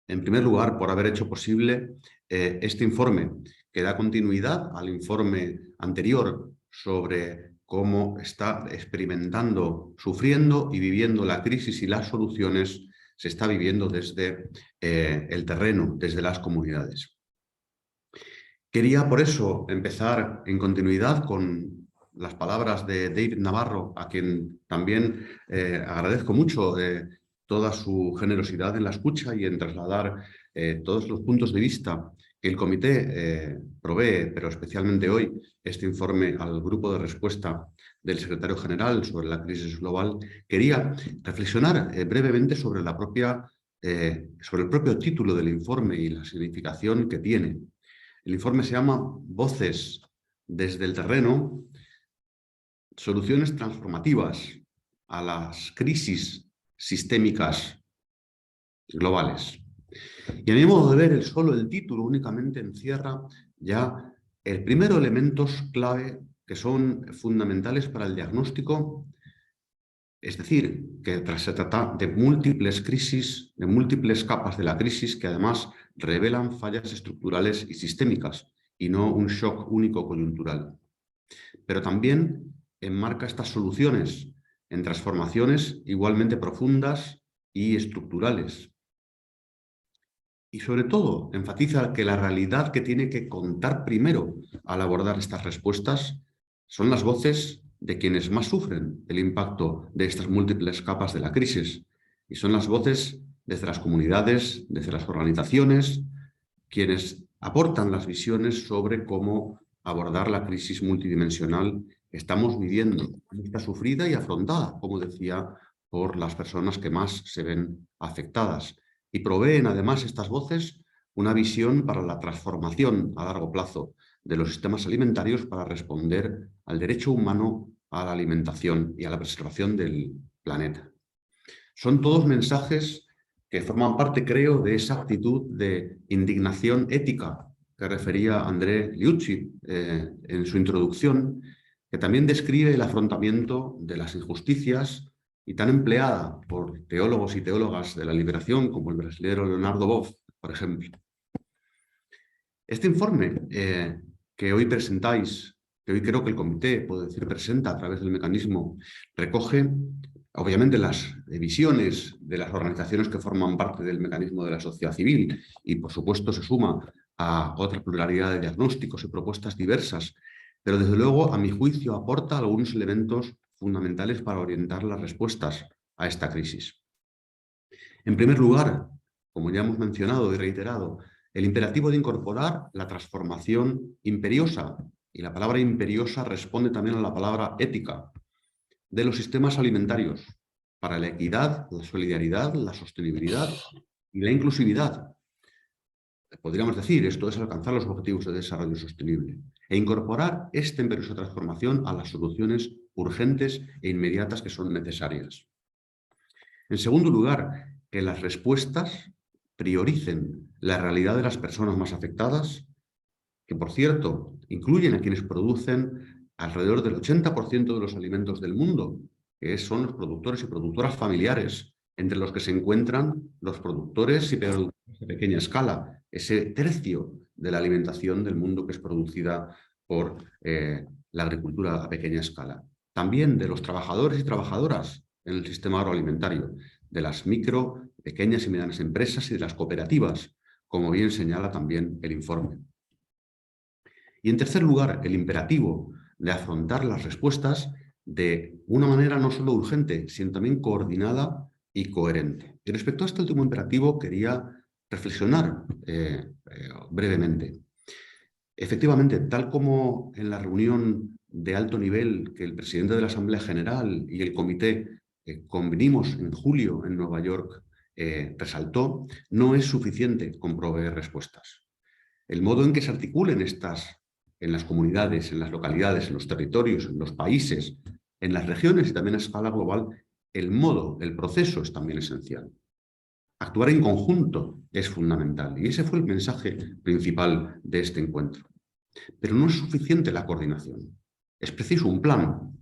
en primer lugar, por haber hecho posible este informe, que da continuidad al informe anterior sobre cómo está experimentando, sufriendo y viviendo la crisis, y las soluciones se está viviendo desde el terreno, desde las comunidades. Quería por eso empezar en continuidad con las palabras de David Navarro, a quien también agradezco mucho toda su generosidad en la escucha y en trasladar todos los puntos de vista que el comité provee, pero especialmente hoy, este informe al grupo de respuesta del secretario general sobre la crisis global. Quería reflexionar brevemente sobre sobre el propio título del informe y la significación que tiene. El informe se llama Voces desde el terreno, soluciones transformativas a las crisis sistémicas globales. Y a mi modo de ver, el título únicamente encierra ya el primero elementos clave que son fundamentales para el diagnóstico, es decir, que se trata de múltiples crisis, de múltiples capas de la crisis que además revelan fallas estructurales y sistémicas y no un shock único coyuntural. Pero también enmarca estas soluciones en transformaciones igualmente profundas y estructurales. Y sobre todo enfatiza que la realidad que tiene que contar primero al abordar estas respuestas son las voces de quienes más sufren el impacto de estas múltiples capas de la crisis. Y son las voces desde las comunidades, desde las organizaciones, quienes aportan las visiones sobre cómo abordar la crisis multidimensional que estamos viviendo, está sufrida y afrontada, como decía, por las personas que más se ven afectadas. Y proveen además estas voces una visión para la transformación a largo plazo de los sistemas alimentarios para responder al derecho humano a la alimentación y a la preservación del planeta. Son todos mensajes que forman parte, creo, de esa actitud de indignación ética que refería André Liuzzi en su introducción, que también describe el afrontamiento de las injusticias y tan empleada por teólogos y teólogas de la liberación como el brasileño Leonardo Boff, por ejemplo. Este informe que hoy presentáis, que hoy creo que el comité, puedo decir, presenta a través del mecanismo, recoge obviamente las visiones de las organizaciones que forman parte del mecanismo de la sociedad civil y por supuesto se suma a otra pluralidad de diagnósticos y propuestas diversas, pero desde luego a mi juicio aporta algunos elementos fundamentales para orientar las respuestas a esta crisis. En primer lugar, como ya hemos mencionado y reiterado, el imperativo de incorporar la transformación imperiosa, y la palabra imperiosa responde también a la palabra ética, de los sistemas alimentarios para la equidad, la solidaridad, la sostenibilidad y la inclusividad. Podríamos decir, esto es alcanzar los objetivos de desarrollo sostenible e incorporar esta imperiosa transformación a las soluciones urgentes e inmediatas que son necesarias. En segundo lugar, que las respuestas prioricen la realidad de las personas más afectadas, que por cierto incluyen a quienes producen alrededor del 80% de los alimentos del mundo, que son los productores y productoras familiares, entre los que se encuentran los productores y productores de pequeña escala, ese tercio de la alimentación del mundo que es producida por la agricultura a pequeña escala. También de los trabajadores y trabajadoras en el sistema agroalimentario, de las micro, pequeñas y medianas empresas y de las cooperativas, como bien señala también el informe. Y en tercer lugar, el imperativo de afrontar las respuestas de una manera no solo urgente, sino también coordinada y coherente. Y respecto a este último imperativo quería reflexionar brevemente. Efectivamente, tal como en la reunión de alto nivel que el presidente de la Asamblea General y el comité convenimos en julio en Nueva York resaltó, no es suficiente con proveer respuestas. El modo en que se articulen estas en las comunidades, en las localidades, en los territorios, en los países, en las regiones y también a escala global, el modo, el proceso es también esencial. Actuar en conjunto es fundamental y ese fue el mensaje principal de este encuentro. Pero no es suficiente la coordinación, es preciso un plan.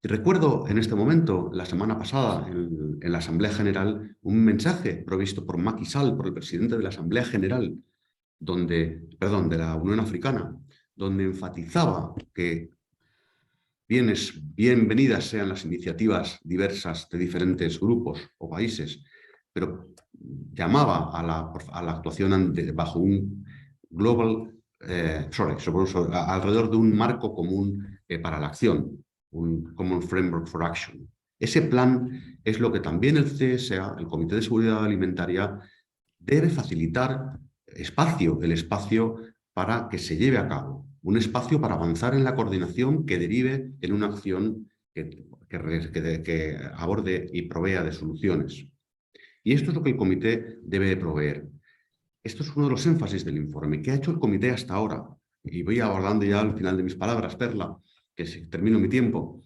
Y recuerdo en este momento, la semana pasada, en la Asamblea General, un mensaje provisto por Macky Sall, por el presidente de la Asamblea General, de la Unión Africana, donde enfatizaba que bienvenidas sean las iniciativas diversas de diferentes grupos o países, pero llamaba a la actuación bajo un global, alrededor de un marco común para la acción, un Common Framework for Action. Ese plan es lo que también el CSA, el Comité de Seguridad Alimentaria, debe facilitar el espacio para que se lleve a cabo, un espacio para avanzar en la coordinación que derive en una acción que aborde y provea de soluciones. Y esto es lo que el comité debe de proveer. Esto es uno de los énfasis del informe. ¿Qué ha hecho el comité hasta ahora? Y voy abordando ya al final de mis palabras, Perla, que termino mi tiempo.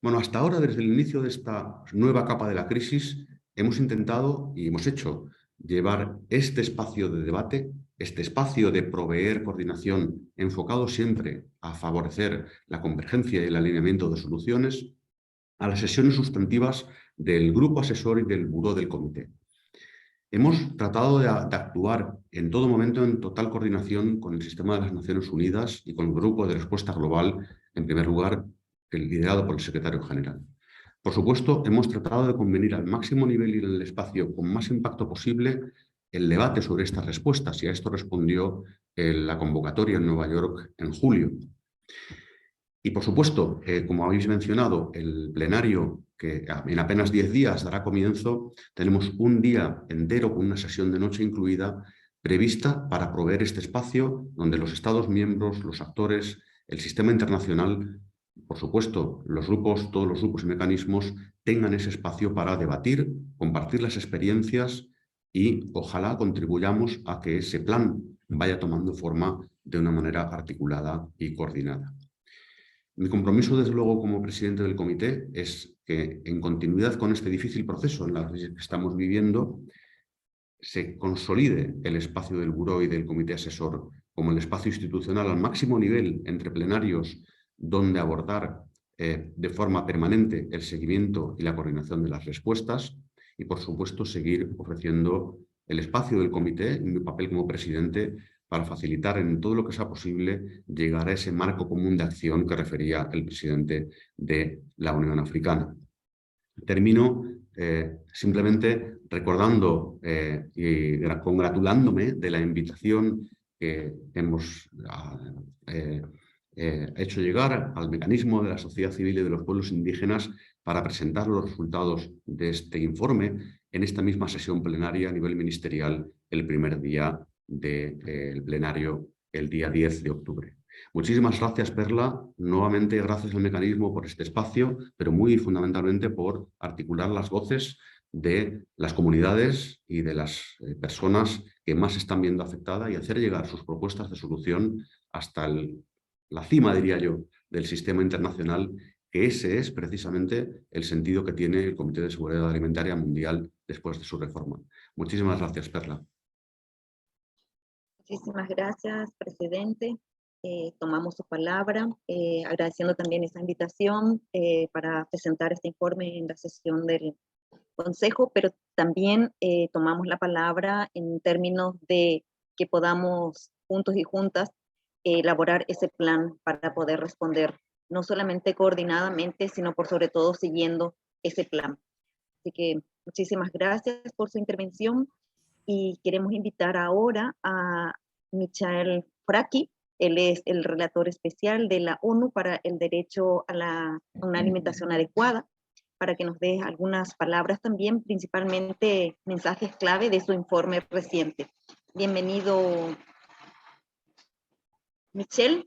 Bueno, hasta ahora, desde el inicio de esta nueva capa de la crisis, hemos intentado y hemos hecho llevar este espacio de debate, este espacio de proveer coordinación enfocado siempre a favorecer la convergencia y el alineamiento de soluciones, a las sesiones sustantivas del grupo asesor y del buró del comité. Hemos tratado de actuar en todo momento en total coordinación con el sistema de las Naciones Unidas y con el grupo de respuesta global, en primer lugar, liderado por el secretario general. Por supuesto, hemos tratado de convenir al máximo nivel y en el espacio con más impacto posible el debate sobre estas respuestas, y a esto respondió la convocatoria en Nueva York en julio. Y por supuesto, como habéis mencionado, el plenario que en apenas 10 días dará comienzo, tenemos un día entero con una sesión de noche incluida prevista para proveer este espacio donde los Estados miembros, los actores, el sistema internacional, por supuesto, todos los grupos y mecanismos tengan ese espacio para debatir, compartir las experiencias y ojalá contribuyamos a que ese plan vaya tomando forma de una manera articulada y coordinada. Mi compromiso, desde luego, como presidente del comité, es que, en continuidad con este difícil proceso en la crisis que estamos viviendo, se consolide el espacio del buró y del comité asesor como el espacio institucional al máximo nivel entre plenarios, donde abordar de forma permanente el seguimiento y la coordinación de las respuestas y, por supuesto, seguir ofreciendo el espacio del comité y mi papel como presidente para facilitar en todo lo que sea posible llegar a ese marco común de acción que refería el presidente de la Unión Africana. Termino simplemente recordando y congratulándome de la invitación que hemos hecho llegar al mecanismo de la sociedad civil y de los pueblos indígenas para presentar los resultados de este informe en esta misma sesión plenaria a nivel ministerial el primer día del plenario, el día 10 de octubre. Muchísimas gracias, Perla. Nuevamente, gracias al mecanismo por este espacio, pero muy fundamentalmente por articular las voces de las comunidades y de las personas que más se están viendo afectadas y hacer llegar sus propuestas de solución hasta la cima, diría yo, del sistema internacional, que ese es precisamente el sentido que tiene el Comité de Seguridad Alimentaria Mundial después de su reforma. Muchísimas gracias, Perla. Muchísimas gracias, presidente. Tomamos su palabra, agradeciendo también esa invitación para presentar este informe en la sesión del Consejo, pero también tomamos la palabra en términos de que podamos juntos y juntas elaborar ese plan para poder responder, no solamente coordinadamente, sino por sobre todo siguiendo ese plan. Así que muchísimas gracias por su intervención y queremos invitar ahora a Michael Fraki. Él es el relator especial de la ONU para el derecho a una alimentación adecuada, para que nos dé algunas palabras también, principalmente mensajes clave de su informe reciente. Bienvenido, Michael.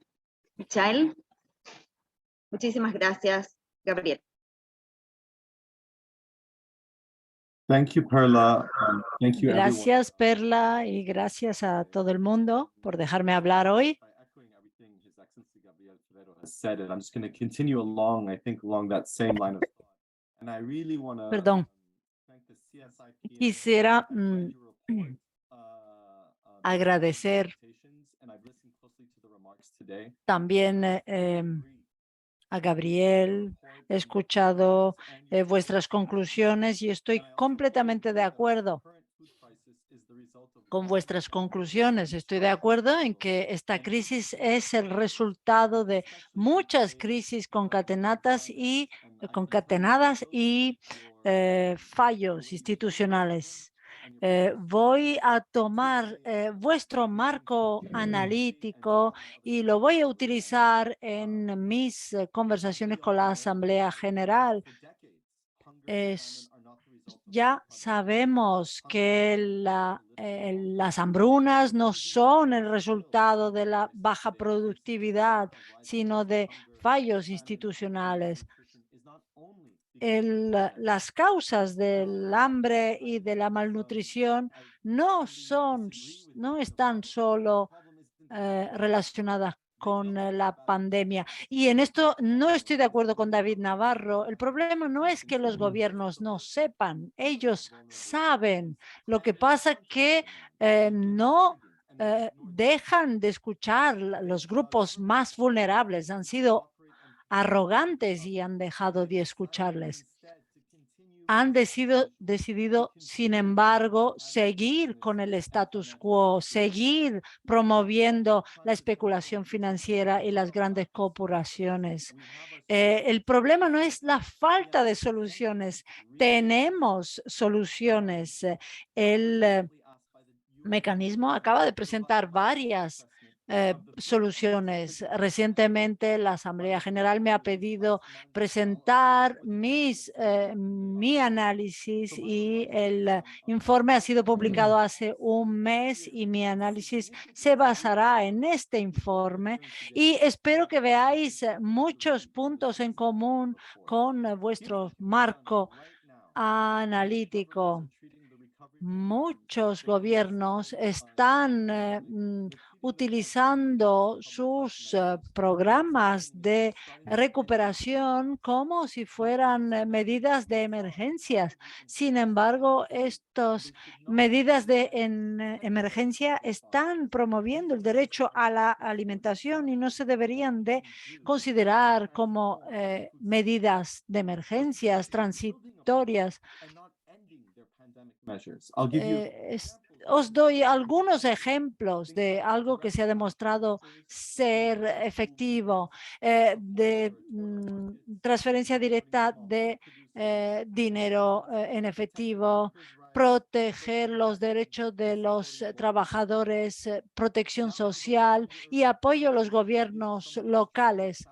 Muchísimas gracias, Gabriel. Thank you, Perla. Thank you, everyone. Gracias, Perla, y gracias a todo el mundo por dejarme hablar hoy. By echoing everything His Excellency Gabriel Quevedo has said, and I'm just going to continue along, I think, along that same line of thought. And I really want to Perdón. thank the CSIP Quisiera and agradecer and I've listened closely to the remarks today. también a Gabriel, he escuchado vuestras conclusiones y estoy completamente de acuerdo con vuestras conclusiones. Estoy de acuerdo en que esta crisis es el resultado de muchas crisis concatenadas y fallos institucionales. Voy a tomar vuestro marco analítico y lo voy a utilizar en mis conversaciones con la Asamblea General. Ya sabemos que las hambrunas no son el resultado de la baja productividad, sino de fallos institucionales. las causas del hambre y de la malnutrición no están solo relacionadas con la pandemia. Y en esto no estoy de acuerdo con David Navarro. El problema no es que los gobiernos no sepan, ellos saben. Lo que pasa es que no dejan de escuchar los grupos más vulnerables. Han sido arrogantes y han dejado de escucharles. Han decidido, sin embargo, seguir con el status quo, seguir promoviendo la especulación financiera y las grandes corporaciones. El problema no es la falta de soluciones. Tenemos soluciones. El mecanismo acaba de presentar varias soluciones. Recientemente la Asamblea General me ha pedido presentar mi análisis y el informe ha sido publicado hace un mes y mi análisis se basará en este informe y espero que veáis muchos puntos en común con vuestro marco analítico. Muchos gobiernos están utilizando sus programas de recuperación como si fueran medidas de emergencias. Sin embargo, estas medidas de emergencia están promoviendo el derecho a la alimentación y no se deberían de considerar como medidas de emergencias transitorias. Os doy algunos ejemplos de algo que se ha demostrado ser efectivo, de transferencia directa de dinero en efectivo, proteger los derechos de los trabajadores, protección social y apoyo a los gobiernos locales.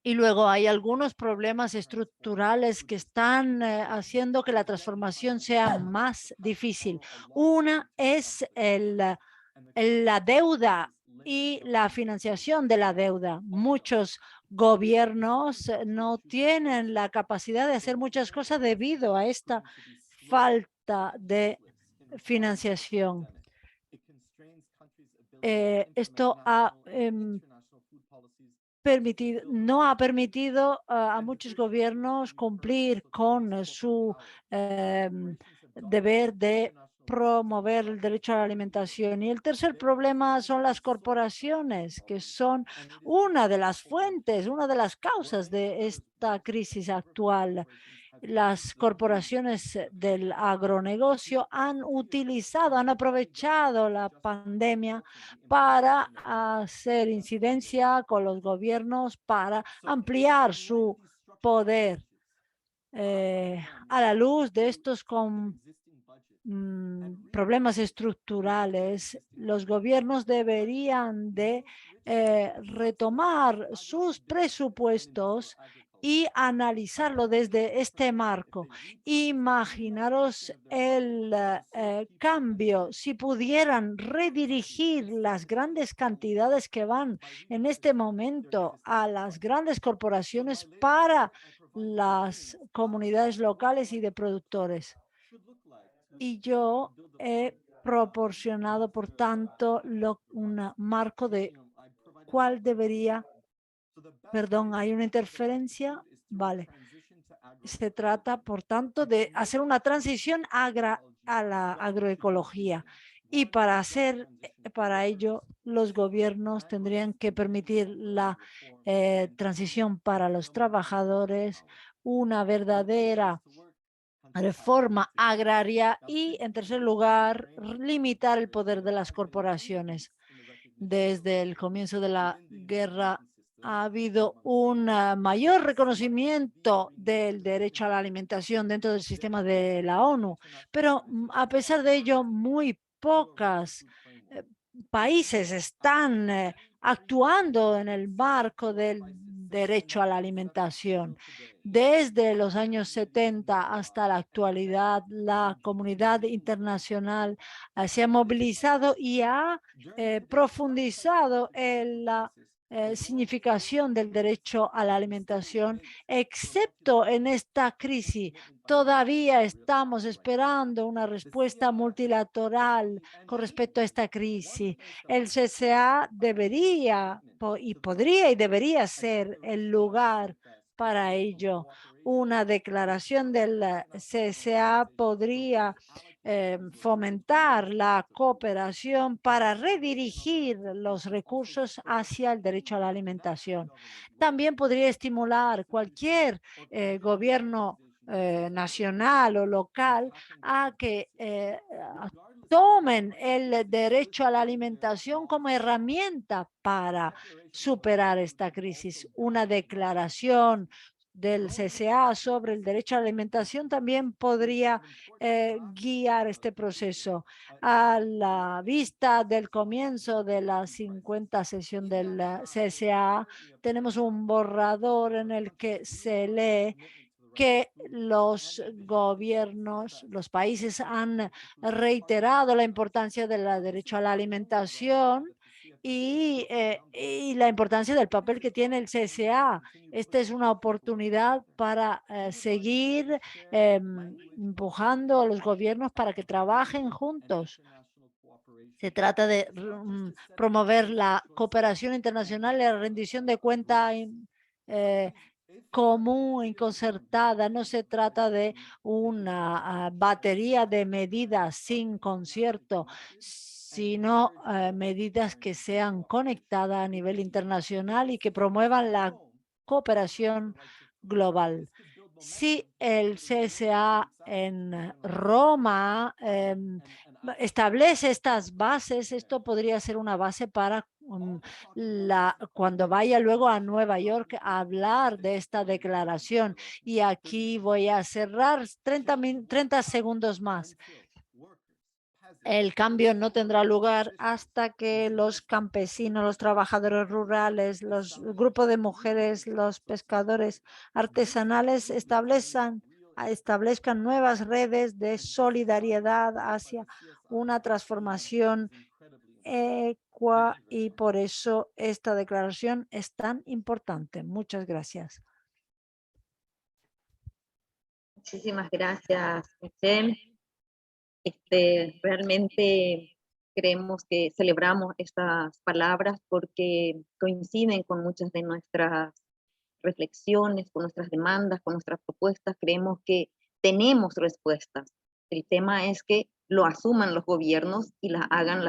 Y luego hay algunos problemas estructurales que están haciendo que la transformación sea más difícil. Una es la deuda y la financiación de la deuda. Muchos gobiernos no tienen la capacidad de hacer muchas cosas debido a esta falta de financiación. Esto no ha permitido a muchos gobiernos cumplir con su deber de promover el derecho a la alimentación. Y el tercer problema son las corporaciones, que son una de las fuentes, una de las causas de esta crisis actual. Las corporaciones del agronegocio han aprovechado la pandemia para hacer incidencia con los gobiernos, para ampliar su poder. A la luz de estos problemas estructurales, los gobiernos deberían de retomar sus presupuestos y analizarlo desde este marco. Imaginaros el cambio si pudieran redirigir las grandes cantidades que van en este momento a las grandes corporaciones para las comunidades locales y de productores. Y yo he proporcionado, por tanto, un marco de cuál debería. Perdón, ¿hay una interferencia? Vale. Se trata, por tanto, de hacer una transición a la agroecología. Y para ello, los gobiernos tendrían que permitir la transición para los trabajadores, una verdadera reforma agraria y, en tercer lugar, limitar el poder de las corporaciones. Desde el comienzo de la guerra ha habido un mayor reconocimiento del derecho a la alimentación dentro del sistema de la ONU, pero a pesar de ello, muy pocos países están actuando en el marco del derecho a la alimentación. Desde los años 70 hasta la actualidad, la comunidad internacional se ha movilizado y ha profundizado en la significación del derecho a la alimentación, excepto en esta crisis. Todavía estamos esperando una respuesta multilateral con respecto a esta crisis. El CCA debería y podría y debería ser el lugar para ello. Una declaración del CCA podría fomentar la cooperación para redirigir los recursos hacia el derecho a la alimentación. También podría estimular cualquier gobierno nacional o local a que tomen el derecho a la alimentación como herramienta para superar esta crisis. Una declaración del CCA sobre el derecho a la alimentación también podría guiar este proceso. A la vista del comienzo de la 50ª sesión del CCA, tenemos un borrador en el que se lee que los gobiernos, los países han reiterado la importancia del derecho a la alimentación y la importancia del papel que tiene el CSA. Esta es una oportunidad para seguir empujando a los gobiernos para que trabajen juntos. Se trata de promover la cooperación internacional y la rendición de cuentas común y concertada. No se trata de una batería de medidas sin concierto, sino medidas que sean conectadas a nivel internacional y que promuevan la cooperación global. Si el CSA en Roma establece estas bases, esto podría ser una base para cuando vaya luego a Nueva York a hablar de esta declaración. Y aquí voy a cerrar 30 segundos más. El cambio no tendrá lugar hasta que los campesinos, los trabajadores rurales, los grupos de mujeres, los pescadores artesanales establezcan nuevas redes de solidaridad hacia una transformación ecua, y por eso esta declaración es tan importante. Muchas gracias. Muchísimas gracias, Michelle. Realmente creemos que celebramos estas palabras porque coinciden con muchas de nuestras reflexiones, con nuestras demandas, con nuestras propuestas. Creemos que tenemos respuestas. El tema es que lo asuman los gobiernos y las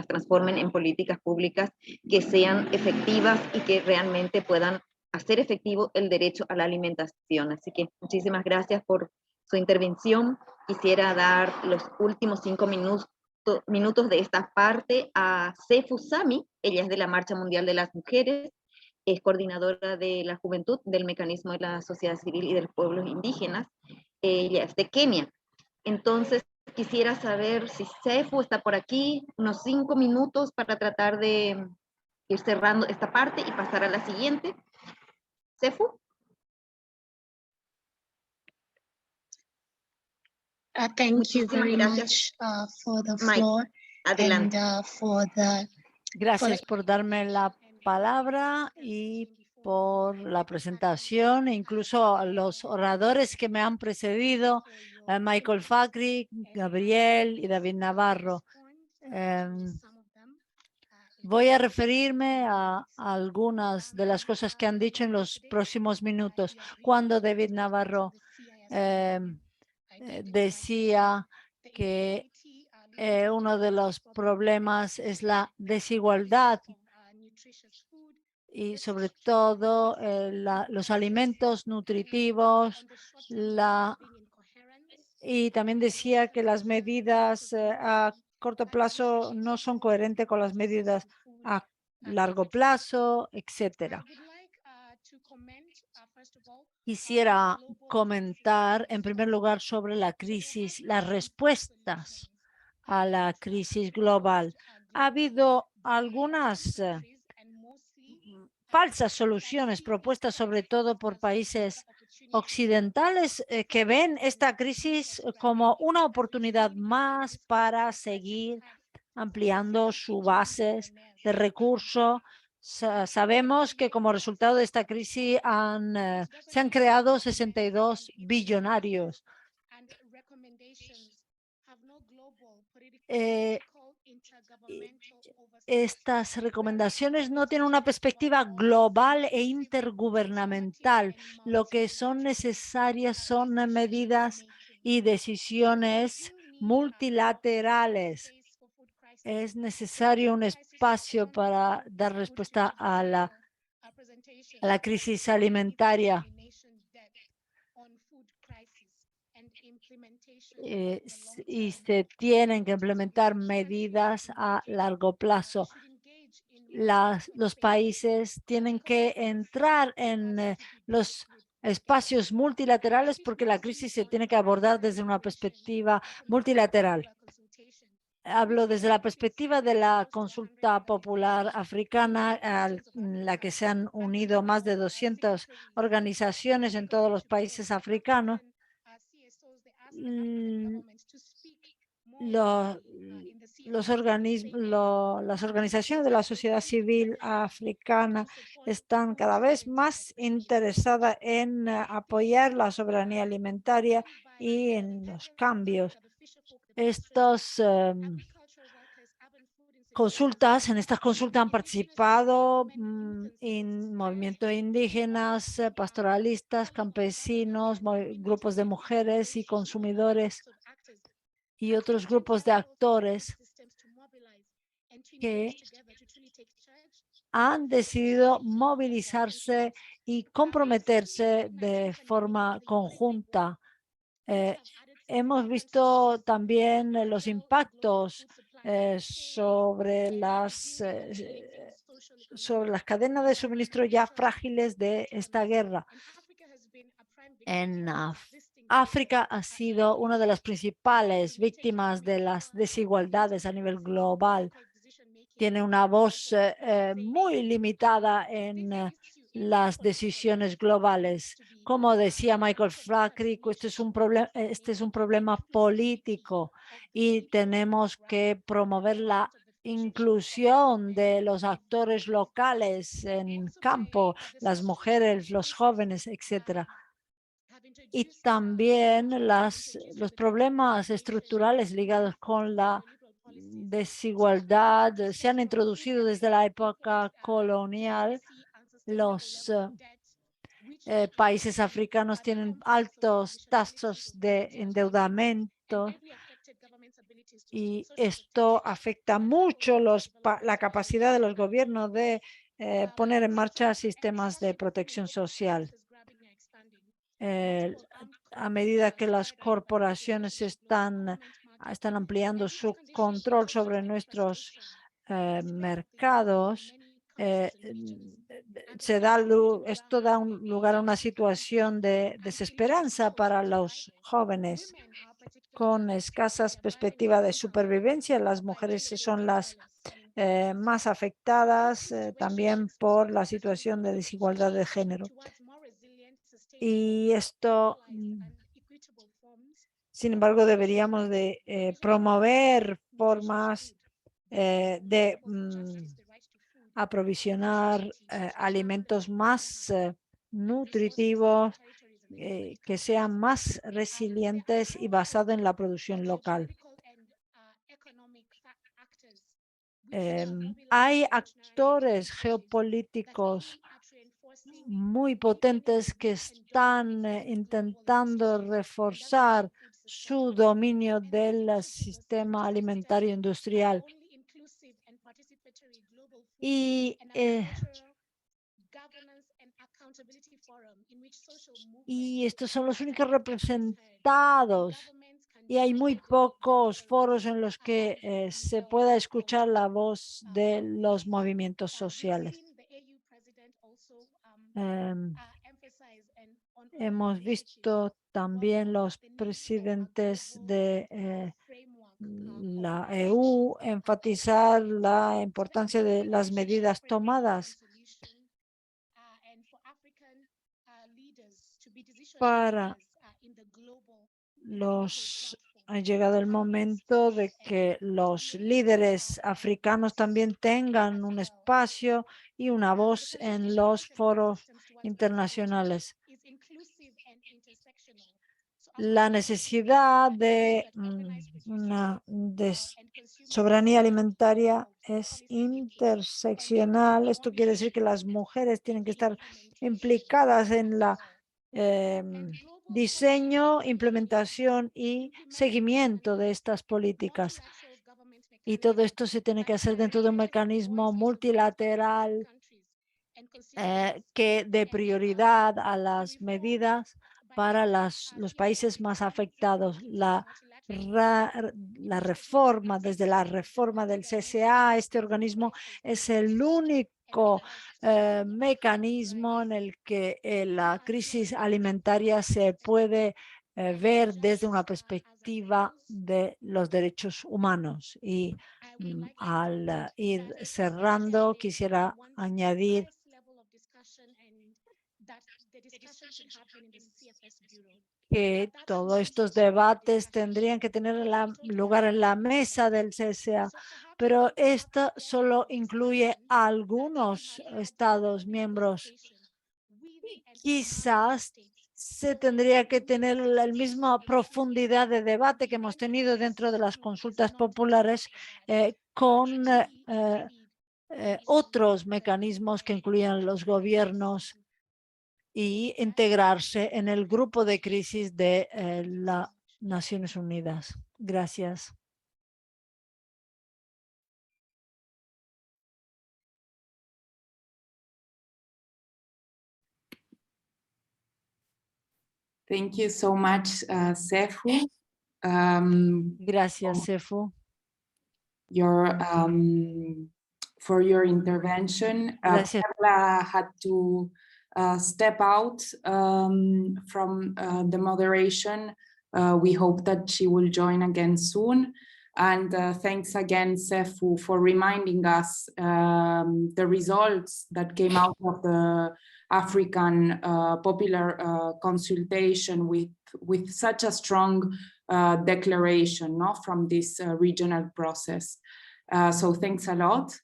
transformen en políticas públicas que sean efectivas y que realmente puedan hacer efectivo el derecho a la alimentación. Así que muchísimas gracias por su intervención. Quisiera dar los últimos 5 minutos de esta parte a Sefu Sami. Ella es de la Marcha Mundial de las Mujeres, es coordinadora de la juventud del Mecanismo de la Sociedad Civil y de los Pueblos Indígenas. Ella es de Kenia. Entonces, quisiera saber si Sefu está por aquí, unos 5 minutos para tratar de ir cerrando esta parte y pasar a la siguiente. Sefu. Thank you very much for the floor. Adelante. Gracias por darme la palabra y por la presentación, incluso a los oradores que me han precedido, Michael Facri, Gabriel y David Navarro. Voy a referirme a algunas de las cosas que han dicho en los próximos minutos. Cuando David Navarro decía que uno de los problemas es la desigualdad y sobre todo los alimentos nutritivos, y también decía que las medidas a corto plazo no son coherentes con las medidas a largo plazo, etcétera. Quisiera comentar en primer lugar sobre la crisis, las respuestas a la crisis global. Ha habido algunas falsas soluciones propuestas sobre todo por países occidentales que ven esta crisis como una oportunidad más para seguir ampliando sus bases de recursos Sabemos que como resultado de esta crisis se han creado 62 billonarios. Estas recomendaciones no tienen una perspectiva global e intergubernamental. Lo que son necesarias son medidas y decisiones multilaterales. Es necesario un espacio para dar respuesta a la crisis alimentaria. Y se tienen que implementar medidas a largo plazo. Los países tienen que entrar en los espacios multilaterales porque la crisis se tiene que abordar desde una perspectiva multilateral. Hablo desde la perspectiva de la consulta popular africana, a la que se han unido más de 200 organizaciones en todos los países africanos. Las organizaciones de la sociedad civil africana están cada vez más interesadas en apoyar la soberanía alimentaria y en los cambios. En estas consultas han participado movimientos indígenas, pastoralistas, campesinos, grupos de mujeres y consumidores y otros grupos de actores que han decidido movilizarse y comprometerse de forma conjunta. Hemos visto también los impactos sobre las cadenas de suministro ya frágiles de esta guerra. En África ha sido una de las principales víctimas de las desigualdades a nivel global. Tiene una voz muy limitada en las decisiones globales. Como decía Michael Flackrick, este es un problema político y tenemos que promover la inclusión de los actores locales en campo, las mujeres, los jóvenes, etcétera. Y también los problemas estructurales ligados con la desigualdad se han introducido desde la época colonial. Los países africanos tienen altos tasas de endeudamiento y esto afecta mucho la capacidad de los gobiernos de poner en marcha sistemas de protección social. A medida que las corporaciones están ampliando su control sobre nuestros mercados, esto da lugar a una situación de desesperanza para los jóvenes. Con escasas perspectivas de supervivencia, las mujeres son las más afectadas también por la situación de desigualdad de género. Y esto, sin embargo, deberíamos de promover formas de aprovisionar alimentos más nutritivos, que sean más resilientes y basados en la producción local. Hay actores geopolíticos muy potentes que están intentando reforzar su dominio del sistema alimentario industrial. Y estos son los únicos representados. Y hay muy pocos foros en los que se pueda escuchar la voz de los movimientos sociales. Hemos visto también los presidentes de la EU enfatizar la importancia de las medidas tomadas para los ha llegado el momento de que los líderes africanos también tengan un espacio y una voz en los foros internacionales. La necesidad de soberanía alimentaria es interseccional. Esto quiere decir que las mujeres tienen que estar implicadas en la diseño, implementación y seguimiento de estas políticas. Y todo esto se tiene que hacer dentro de un mecanismo multilateral que dé prioridad a las medidas para los países más afectados. La reforma, desde la reforma del CCA, este organismo es el único mecanismo en el que la crisis alimentaria se puede ver desde una perspectiva de los derechos humanos. Y al ir cerrando, quisiera añadir que todos estos debates tendrían que tener lugar en la mesa del CSA, pero esto solo incluye a algunos Estados miembros. Quizás se tendría que tener la misma profundidad de debate que hemos tenido dentro de las consultas populares con otros mecanismos que incluyan los gobiernos y integrarse en el grupo de crisis de las Naciones Unidas. Gracias. Thank you so much, Sefu. Gracias, Sefu. For your intervention. Perla had to step out from the moderation. We hope that she will join again soon. And thanks again, Sefu, for reminding us the results that came out of the African popular consultation with such a strong declaration from this regional process. So thanks a lot.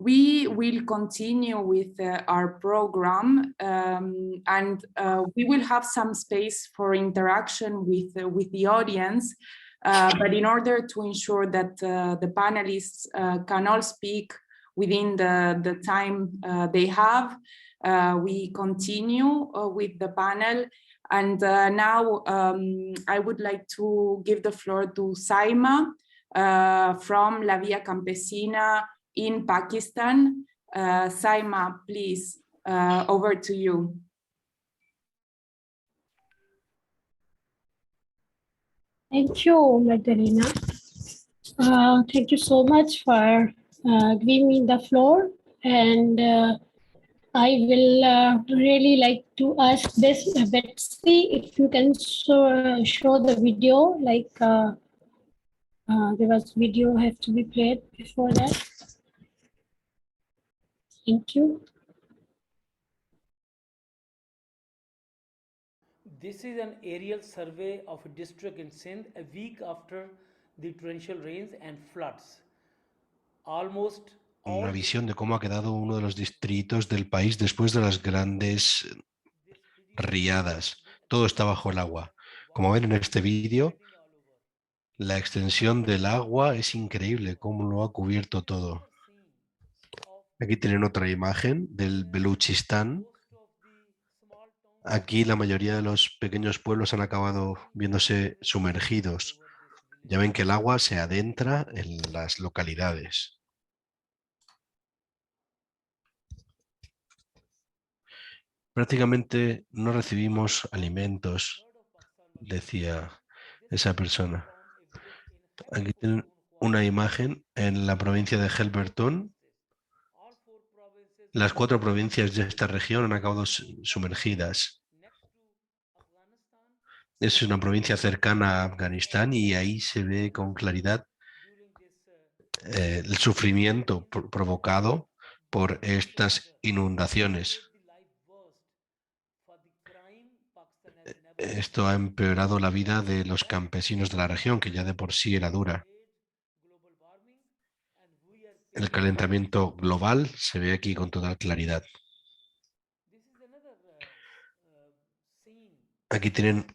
We will continue with our program and we will have some space for interaction with the audience. But in order to ensure that the panelists can all speak within the time they have, we continue with the panel. And now I would like to give the floor to Saima from La Via Campesina in Pakistan. Saima, please, over to you. Thank you, Magdalena. Thank you so much for giving me the floor. And I will really like to ask this, Betsy, if you can show the video, like there was video have to be played before that. Thank you. This is an aerial survey of a district in Sindh a week after the torrential rains and floods. Almost una visión de cómo ha quedado uno de los distritos del país después de las grandes riadas. Todo está bajo el agua. Como ven en este vídeo, la extensión del agua es increíble, cómo lo ha cubierto todo. Aquí tienen otra imagen del Baluchistán. Aquí la mayoría de los pequeños pueblos han acabado viéndose sumergidos. Ya ven que el agua se adentra en las localidades. Prácticamente no recibimos alimentos, decía esa persona. Aquí tienen una imagen en la provincia de Helberton. Las 4 provincias de esta región han acabado sumergidas. Es una provincia cercana a Afganistán y ahí se ve con claridad el sufrimiento provocado por estas inundaciones. Esto ha empeorado la vida de los campesinos de la región, que ya de por sí era dura. El calentamiento global se ve aquí con toda claridad. Aquí tienen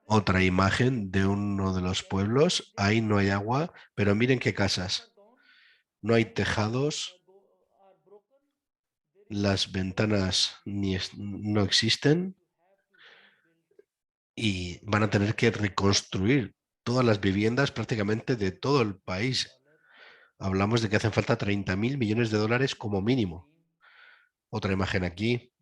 otra imagen de uno de los pueblos. Ahí no hay agua, pero miren qué casas. No hay tejados, las ventanas no existen y van a tener que reconstruir todas las viviendas prácticamente de todo el país. Hablamos de que hacen falta 30.000 millones de dólares como mínimo. Otra imagen aquí.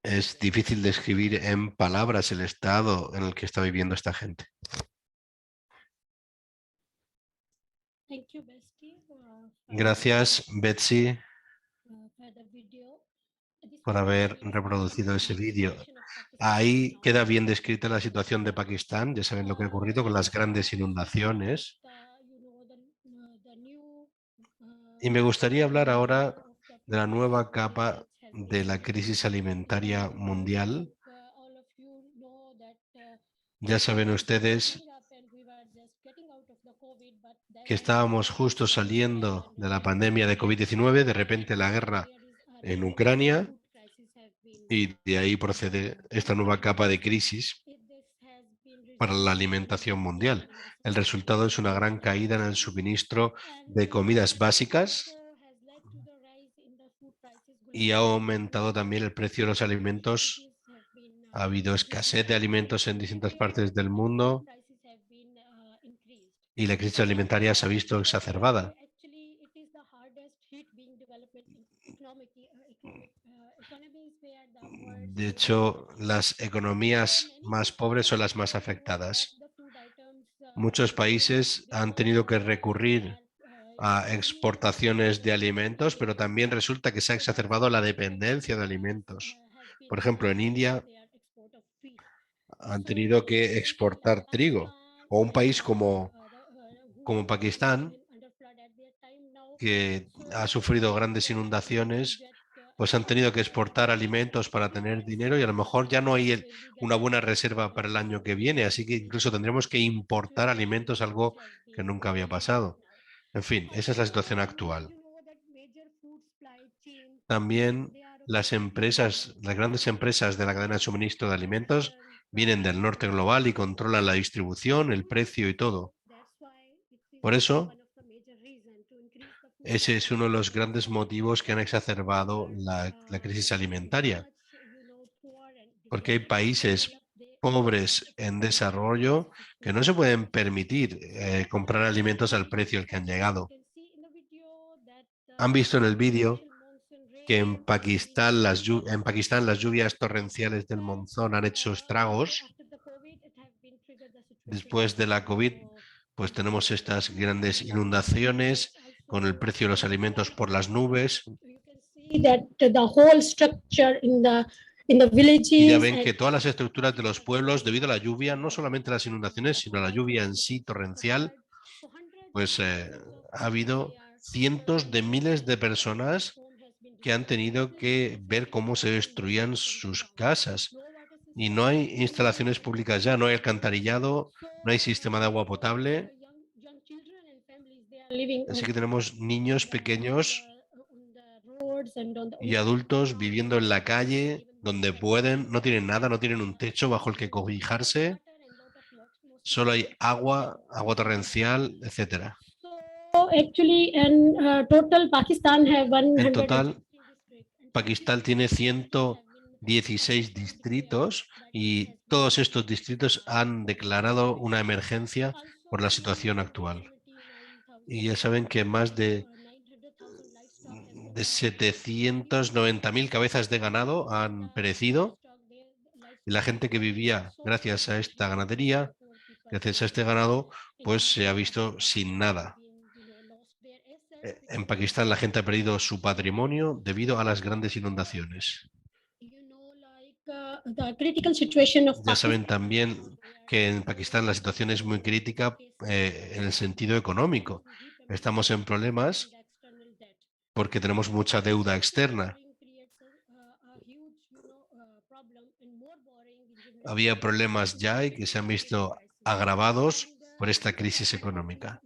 Es difícil describir en palabras el estado en el que está viviendo esta gente. Gracias, Betsy, por haber reproducido ese vídeo. Ahí queda bien descrita la situación de Pakistán. Ya saben lo que ha ocurrido con las grandes inundaciones. Y me gustaría hablar ahora de la nueva capa de la crisis alimentaria mundial. Ya saben ustedes que estábamos justo saliendo de la pandemia de COVID-19, de repente la guerra en Ucrania, y de ahí procede esta nueva capa de crisis para la alimentación mundial. El resultado es una gran caída en el suministro de comidas básicas y ha aumentado también el precio de los alimentos. Ha habido escasez de alimentos en distintas partes del mundo y la crisis alimentaria se ha visto exacerbada. De hecho, las economías más pobres son las más afectadas. Muchos países han tenido que recurrir a exportaciones de alimentos, pero también resulta que se ha exacerbado la dependencia de alimentos. Por ejemplo, en India han tenido que exportar trigo, o un país como Pakistán, que ha sufrido grandes inundaciones, pues han tenido que exportar alimentos para tener dinero y a lo mejor ya no hay una buena reserva para el año que viene, así que incluso tendremos que importar alimentos, algo que nunca había pasado. En fin, esa es la situación actual. También las grandes empresas de la cadena de suministro de alimentos vienen del norte global y controlan la distribución, el precio y todo. Por eso, ese es uno de los grandes motivos que han exacerbado la crisis alimentaria, porque hay países pobres en desarrollo que no se pueden permitir comprar alimentos al precio al que han llegado. Han visto en el vídeo que en Pakistán las lluvias torrenciales del monzón han hecho estragos. Después de la COVID, pues tenemos estas grandes inundaciones con el precio de los alimentos por las nubes. Y ya ven que todas las estructuras de los pueblos, debido a la lluvia, no solamente las inundaciones, sino la lluvia en sí torrencial, pues ha habido cientos de miles de personas que han tenido que ver cómo se destruían sus casas. Y no hay instalaciones públicas ya, no hay alcantarillado, no hay sistema de agua potable. Así que tenemos niños pequeños y adultos viviendo en la calle, donde pueden, no tienen nada, no tienen un techo bajo el que cobijarse, solo hay agua torrencial, etcétera. En total, Pakistán tiene 116 distritos y todos estos distritos han declarado una emergencia por la situación actual. Y ya saben que más de 790.000 cabezas de ganado han perecido. Y la gente que vivía gracias a esta ganadería, gracias a este ganado, pues se ha visto sin nada. En Pakistán la gente ha perdido su patrimonio debido a las grandes inundaciones. Ya saben también que en Pakistán la situación es muy crítica en el sentido económico. Estamos en problemas porque tenemos mucha deuda externa había problemas ya y que se han visto agravados por esta crisis económica.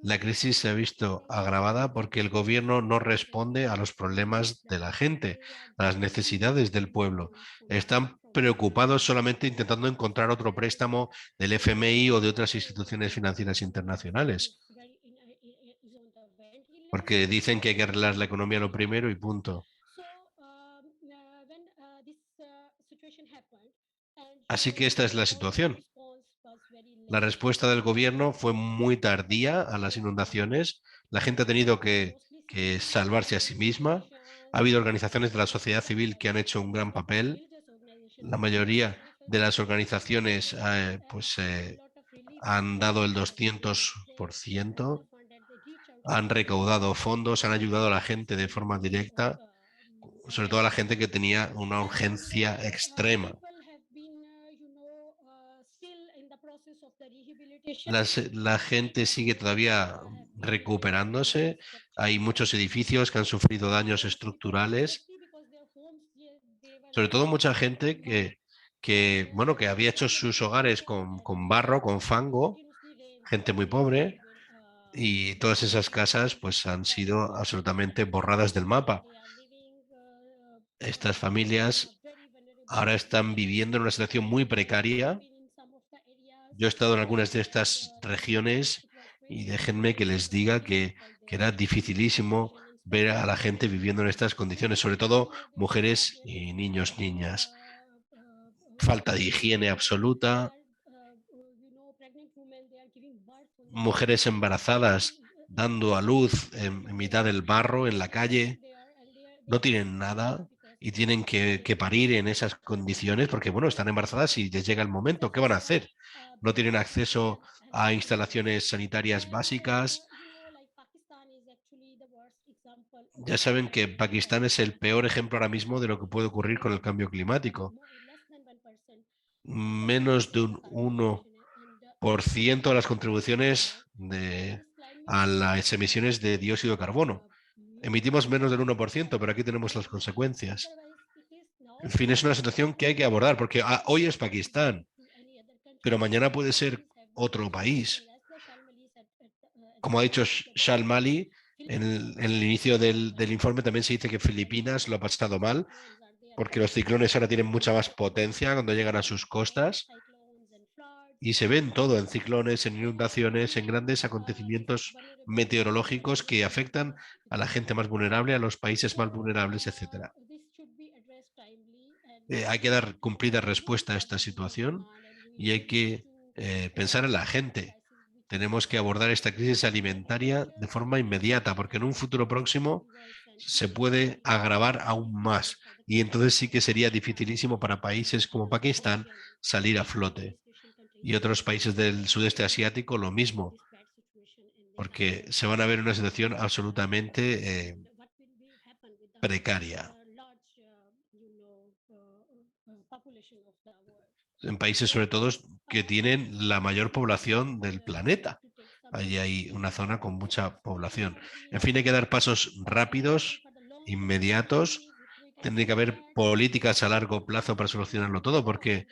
La crisis se ha visto agravada porque el gobierno no responde a los problemas de la gente, a las necesidades del pueblo. Están preocupados solamente intentando encontrar otro préstamo del FMI o de otras instituciones financieras internacionales. Porque dicen que hay que arreglar la economía lo primero y punto. Así que esta es la situación. La respuesta del gobierno fue muy tardía a las inundaciones. La gente ha tenido que salvarse a sí misma. Ha habido organizaciones de la sociedad civil que han hecho un gran papel. La mayoría de las organizaciones han dado el 200%, han recaudado fondos, han ayudado a la gente de forma directa, sobre todo a la gente que tenía una urgencia extrema. La gente sigue todavía recuperándose. Hay muchos edificios que han sufrido daños estructurales. Sobre todo mucha gente que había hecho sus hogares con barro, con fango, gente muy pobre, y todas esas casas pues han sido absolutamente borradas del mapa. Estas familias ahora están viviendo en una situación muy precaria. Yo he estado en algunas de estas regiones y déjenme que les diga que era dificilísimo ver a la gente viviendo en estas condiciones, sobre todo mujeres y niños, niñas. Falta de higiene absoluta. Mujeres embarazadas dando a luz en mitad del barro, en la calle. No tienen nada y tienen que parir en esas condiciones porque, bueno, están embarazadas y les llega el momento. ¿Qué van a hacer? No tienen acceso a instalaciones sanitarias básicas. Ya saben que Pakistán es el peor ejemplo ahora mismo de lo que puede ocurrir con el cambio climático. Menos de un 1% de las contribuciones a las emisiones de dióxido de carbono. Emitimos menos del 1%, pero aquí tenemos las consecuencias. En fin, es una situación que hay que abordar, porque hoy es Pakistán, pero mañana puede ser otro país. Como ha dicho Shalmali, en el inicio del informe también se dice que Filipinas lo ha pasado mal, porque los ciclones ahora tienen mucha más potencia cuando llegan a sus costas. Y se ven todo en ciclones, en inundaciones, en grandes acontecimientos meteorológicos que afectan a la gente más vulnerable, a los países más vulnerables, etc. Hay que dar cumplida respuesta a esta situación y hay que pensar en la gente. Tenemos que abordar esta crisis alimentaria de forma inmediata, porque en un futuro próximo se puede agravar aún más. Y entonces sí que sería dificilísimo para países como Pakistán salir a flote. Y otros países del sudeste asiático lo mismo, porque se van a ver en una situación absolutamente precaria. En países sobre todo que tienen la mayor población del planeta. Allí hay una zona con mucha población. En fin, hay que dar pasos rápidos, inmediatos. Tiene que haber políticas a largo plazo para solucionarlo todo, porque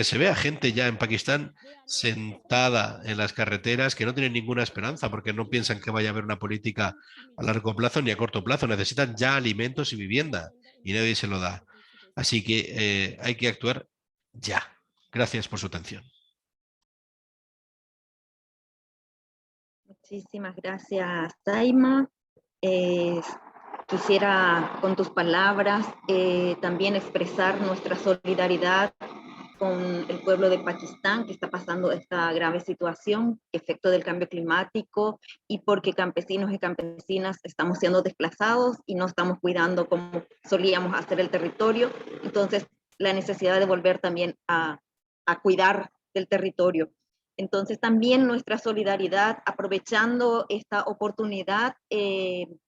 se ve a gente ya en Pakistán sentada en las carreteras que no tienen ninguna esperanza, porque no piensan que vaya a haber una política a largo plazo ni a corto plazo. Necesitan ya alimentos y vivienda y nadie se lo da. Así que hay que actuar ya. Gracias por su atención. Muchísimas gracias, Taima. Quisiera con tus palabras también expresar nuestra solidaridad con el pueblo de Pakistán que está pasando esta grave situación, efecto del cambio climático y porque campesinos y campesinas estamos siendo desplazados y no estamos cuidando como solíamos hacer el territorio. Entonces, la necesidad de volver también a cuidar del territorio. Entonces también nuestra solidaridad, aprovechando esta oportunidad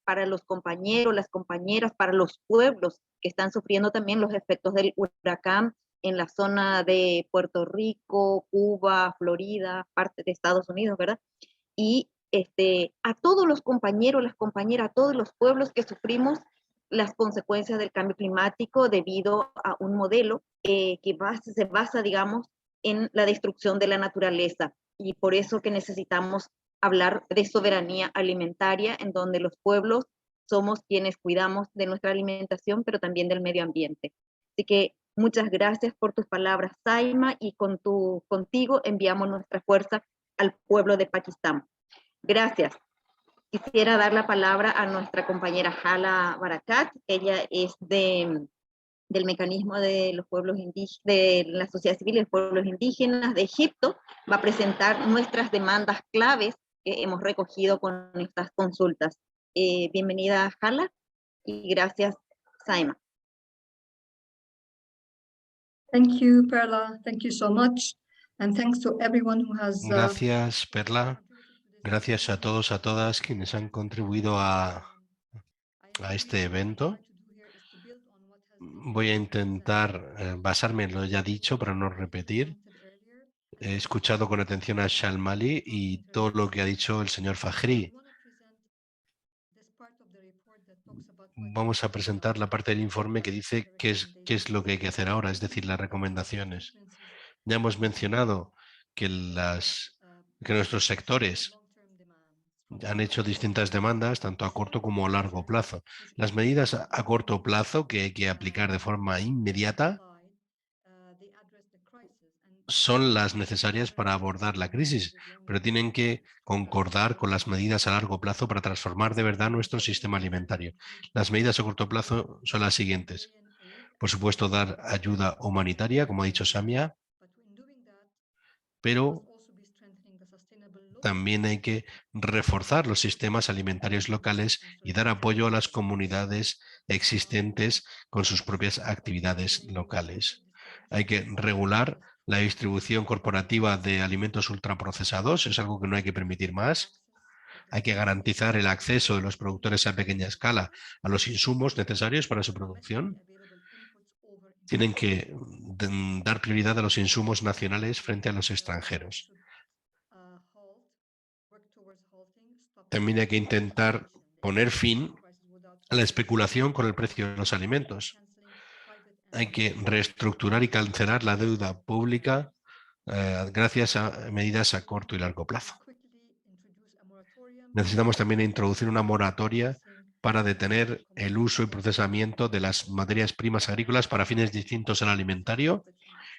para los compañeros, las compañeras, para los pueblos que están sufriendo también los efectos del huracán en la zona de Puerto Rico, Cuba, Florida, parte de Estados Unidos, ¿verdad? Y a todos los compañeros, las compañeras, a todos los pueblos que sufrimos las consecuencias del cambio climático debido a un modelo que se basa, digamos, en la destrucción de la naturaleza. Y por eso que necesitamos hablar de soberanía alimentaria, en donde los pueblos somos quienes cuidamos de nuestra alimentación, pero también del medio ambiente. Así que muchas gracias por tus palabras, Saima, y contigo enviamos nuestra fuerza al pueblo de Pakistán. Gracias. Quisiera dar la palabra a nuestra compañera Hala Barakat. Ella es del mecanismo de los pueblos indígenas, de la sociedad civil y los pueblos indígenas de Egipto. Va a presentar nuestras demandas claves que hemos recogido con estas consultas. Bienvenida, Hala, y gracias, Saima. Thank you, Perla. Thank you so much. And thanks to everyone who has... Gracias, Perla. Gracias a todos, a todas quienes han contribuido a este evento. Voy a intentar basarme en lo ya dicho para no repetir. He escuchado con atención a Shalmali y todo lo que ha dicho el señor Fakhri. Vamos a presentar la parte del informe que dice qué es lo que hay que hacer ahora, es decir, las recomendaciones. Ya hemos mencionado que nuestros sectores han hecho distintas demandas, tanto a corto como a largo plazo. Las medidas a corto plazo que hay que aplicar de forma inmediata son las necesarias para abordar la crisis, pero tienen que concordar con las medidas a largo plazo para transformar de verdad nuestro sistema alimentario. Las medidas a corto plazo son las siguientes. Por supuesto, dar ayuda humanitaria, como ha dicho Samia, pero también hay que reforzar los sistemas alimentarios locales y dar apoyo a las comunidades existentes con sus propias actividades locales. Hay que regular la distribución corporativa de alimentos ultraprocesados, es algo que no hay que permitir más. Hay que garantizar el acceso de los productores a pequeña escala a los insumos necesarios para su producción. Tienen que dar prioridad a los insumos nacionales frente a los extranjeros. También hay que intentar poner fin a la especulación con el precio de los alimentos. Hay que reestructurar y cancelar la deuda pública gracias a medidas a corto y largo plazo. Necesitamos también introducir una moratoria para detener el uso y procesamiento de las materias primas agrícolas para fines distintos al alimentario,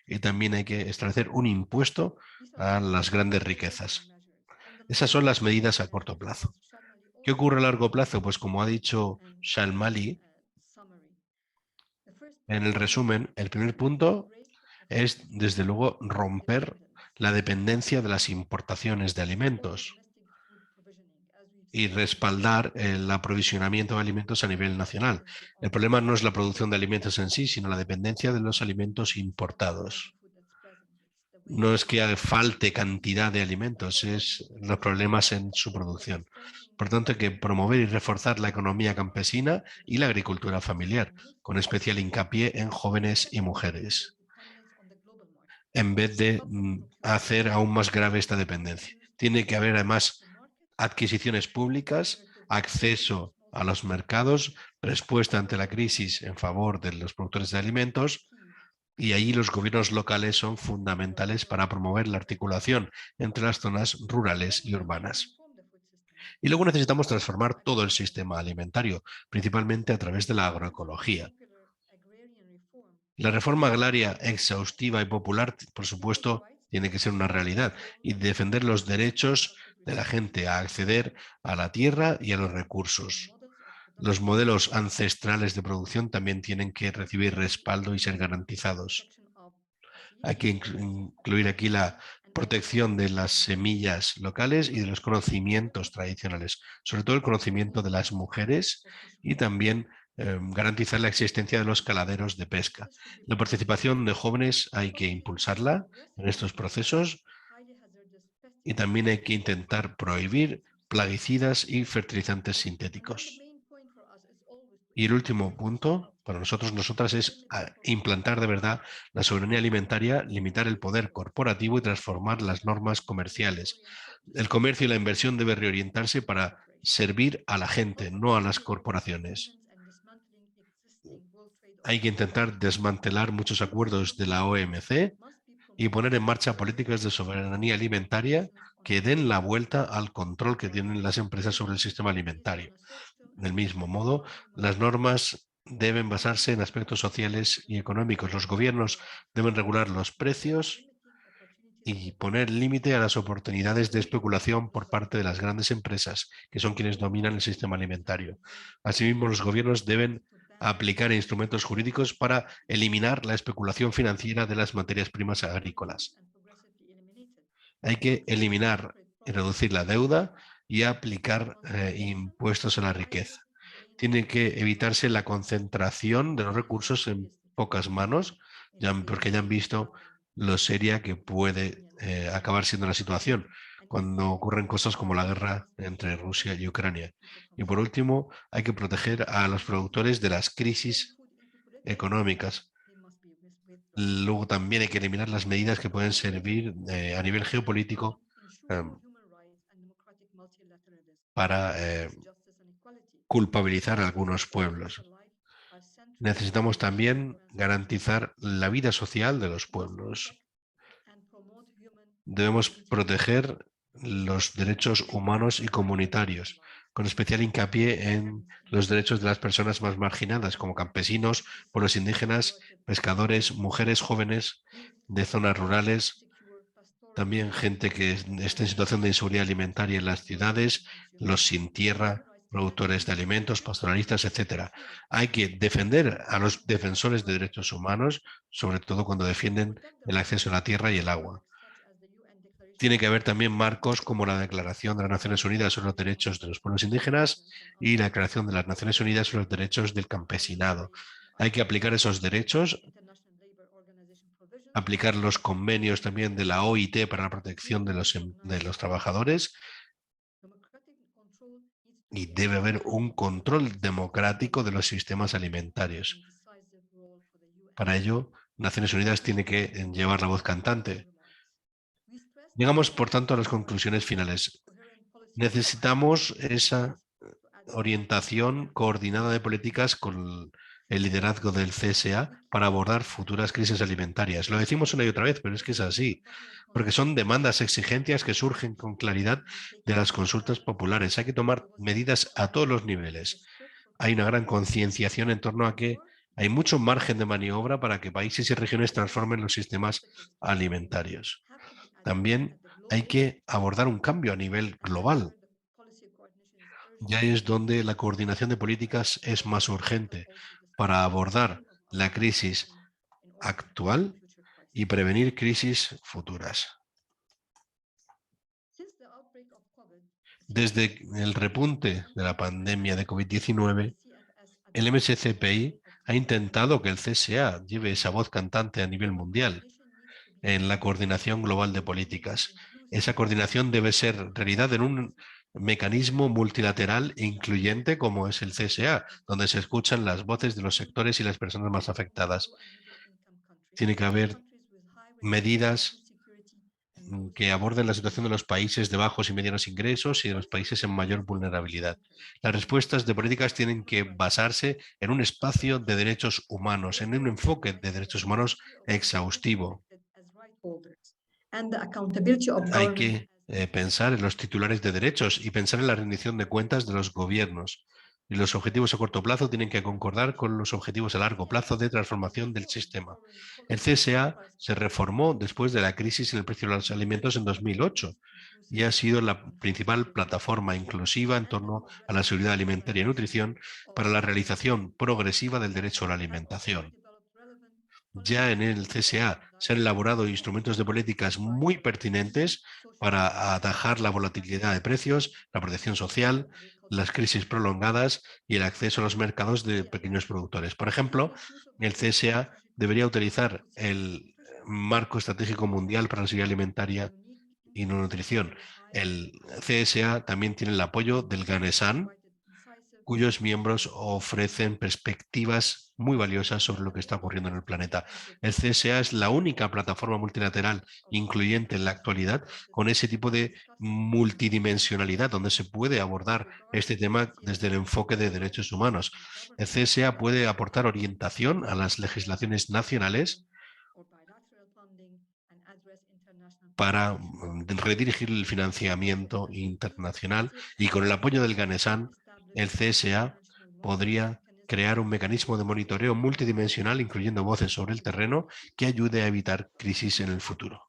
y también hay que establecer un impuesto a las grandes riquezas. Esas son las medidas a corto plazo. ¿Qué ocurre a largo plazo? Pues como ha dicho Shalmali, en el resumen, el primer punto es, desde luego, romper la dependencia de las importaciones de alimentos y respaldar el aprovisionamiento de alimentos a nivel nacional. El problema no es la producción de alimentos en sí, sino la dependencia de los alimentos importados. No es que falte cantidad de alimentos, es los problemas en su producción. Por tanto, hay que promover y reforzar la economía campesina y la agricultura familiar, con especial hincapié en jóvenes y mujeres, en vez de hacer aún más grave esta dependencia. Tiene que haber además adquisiciones públicas, acceso a los mercados, respuesta ante la crisis en favor de los productores de alimentos, y allí los gobiernos locales son fundamentales para promover la articulación entre las zonas rurales y urbanas. Y luego necesitamos transformar todo el sistema alimentario, principalmente a través de la agroecología. La reforma agraria exhaustiva y popular, por supuesto, tiene que ser una realidad, y defender los derechos de la gente a acceder a la tierra y a los recursos. Los modelos ancestrales de producción también tienen que recibir respaldo y ser garantizados. Hay que incluir aquí la protección de las semillas locales y de los conocimientos tradicionales, sobre todo el conocimiento de las mujeres, y también garantizar la existencia de los caladeros de pesca. La participación de jóvenes hay que impulsarla en estos procesos, y también hay que intentar prohibir plaguicidas y fertilizantes sintéticos. Y el último punto para nosotras es implantar de verdad la soberanía alimentaria, limitar el poder corporativo y transformar las normas comerciales. El comercio y la inversión deben reorientarse para servir a la gente, no a las corporaciones. hay que intentar desmantelar muchos acuerdos de la OMC y poner en marcha políticas de soberanía alimentaria que den la vuelta al control que tienen las empresas sobre el sistema alimentario. Del mismo modo, las normas deben basarse en aspectos sociales y económicos. Los gobiernos deben regular los precios y poner límite a las oportunidades de especulación por parte de las grandes empresas, que son quienes dominan el sistema alimentario. Asimismo, los gobiernos deben aplicar instrumentos jurídicos para eliminar la especulación financiera de las materias primas agrícolas. Hay que eliminar y reducir la deuda y aplicar impuestos a la riqueza. Tiene que evitarse la concentración de los recursos en pocas manos, porque ya han visto lo seria que puede acabar siendo la situación cuando ocurren cosas como la guerra entre Rusia y Ucrania. Y por último, hay que proteger a los productores de las crisis económicas. Luego también hay que eliminar las medidas que pueden servir a nivel geopolítico para culpabilizar a algunos pueblos. Necesitamos también garantizar la vida social de los pueblos. Debemos proteger los derechos humanos y comunitarios, con especial hincapié en los derechos de las personas más marginadas, como campesinos, pueblos indígenas, pescadores, mujeres jóvenes de zonas rurales, también gente que está en situación de inseguridad alimentaria en las ciudades, los sin tierra, productores de alimentos, pastoralistas, etc. Hay que defender a los defensores de derechos humanos, sobre todo cuando defienden el acceso a la tierra y el agua. Tiene que haber también marcos como la Declaración de las Naciones Unidas sobre los Derechos de los Pueblos Indígenas y la Declaración de las Naciones Unidas sobre los Derechos del Campesinado. Hay que aplicar esos derechos, aplicar los convenios también de la OIT para la protección de los trabajadores, y debe haber un control democrático de los sistemas alimentarios. Para ello, Naciones Unidas tiene que llevar la voz cantante. Llegamos, por tanto, a las conclusiones finales. Necesitamos esa orientación coordinada de políticas con el liderazgo del CSA para abordar futuras crisis alimentarias. Lo decimos una y otra vez, pero es que es así, porque son demandas, exigencias que surgen con claridad de las consultas populares. Hay que tomar medidas a todos los niveles. Hay una gran concienciación en torno a que hay mucho margen de maniobra para que países y regiones transformen los sistemas alimentarios. También hay que abordar un cambio a nivel global. Ya es donde la coordinación de políticas es más urgente para abordar la crisis actual y prevenir crisis futuras. Desde el repunte de la pandemia de COVID-19, el MSCPI ha intentado que el CSA lleve esa voz cantante a nivel mundial en la coordinación global de políticas. Esa coordinación debe ser realidad en un mecanismo multilateral e incluyente como es el CSA, donde se escuchan las voces de los sectores y las personas más afectadas. Tiene que haber medidas que aborden la situación de los países de bajos y medianos ingresos y de los países en mayor vulnerabilidad. Las respuestas de políticas tienen que basarse en un espacio de derechos humanos, en un enfoque de derechos humanos exhaustivo. Hay que pensar en los titulares de derechos y pensar en la rendición de cuentas de los gobiernos. Y los objetivos a corto plazo tienen que concordar con los objetivos a largo plazo de transformación del sistema. El CSA se reformó después de la crisis en el precio de los alimentos en 2008 y ha sido la principal plataforma inclusiva en torno a la seguridad alimentaria y nutrición para la realización progresiva del derecho a la alimentación. Ya en el CSA se han elaborado instrumentos de políticas muy pertinentes para atajar la volatilidad de precios, la protección social, las crisis prolongadas y el acceso a los mercados de pequeños productores. Por ejemplo, el CSA debería utilizar el marco estratégico mundial para la seguridad alimentaria y nutrición. El CSA también tiene el apoyo del GANESAN cuyos miembros ofrecen perspectivas muy valiosas sobre lo que está ocurriendo en el planeta. El CSA es la única plataforma multilateral incluyente en la actualidad con ese tipo de multidimensionalidad, donde se puede abordar este tema desde el enfoque de derechos humanos. El CSA puede aportar orientación a las legislaciones nacionales para redirigir el financiamiento internacional, y con el apoyo del GANESAN, el CSA podría crear un mecanismo de monitoreo multidimensional, incluyendo voces sobre el terreno, que ayude a evitar crisis en el futuro.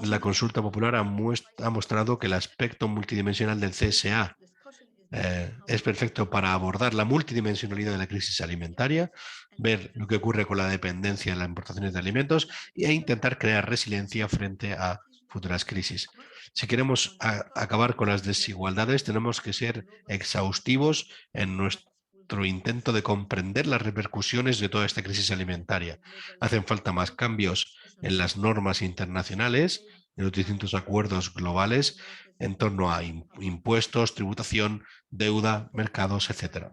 La consulta popular ha mostrado que el aspecto multidimensional del CSA es perfecto para abordar la multidimensionalidad de la crisis alimentaria, ver lo que ocurre con la dependencia en las importaciones de alimentos e intentar crear resiliencia frente a futuras crisis. Si queremos acabar con las desigualdades, tenemos que ser exhaustivos en nuestro intento de comprender las repercusiones de toda esta crisis alimentaria. Hacen falta más cambios en las normas internacionales, en los distintos acuerdos globales en torno a impuestos, tributación, deuda, mercados, etc.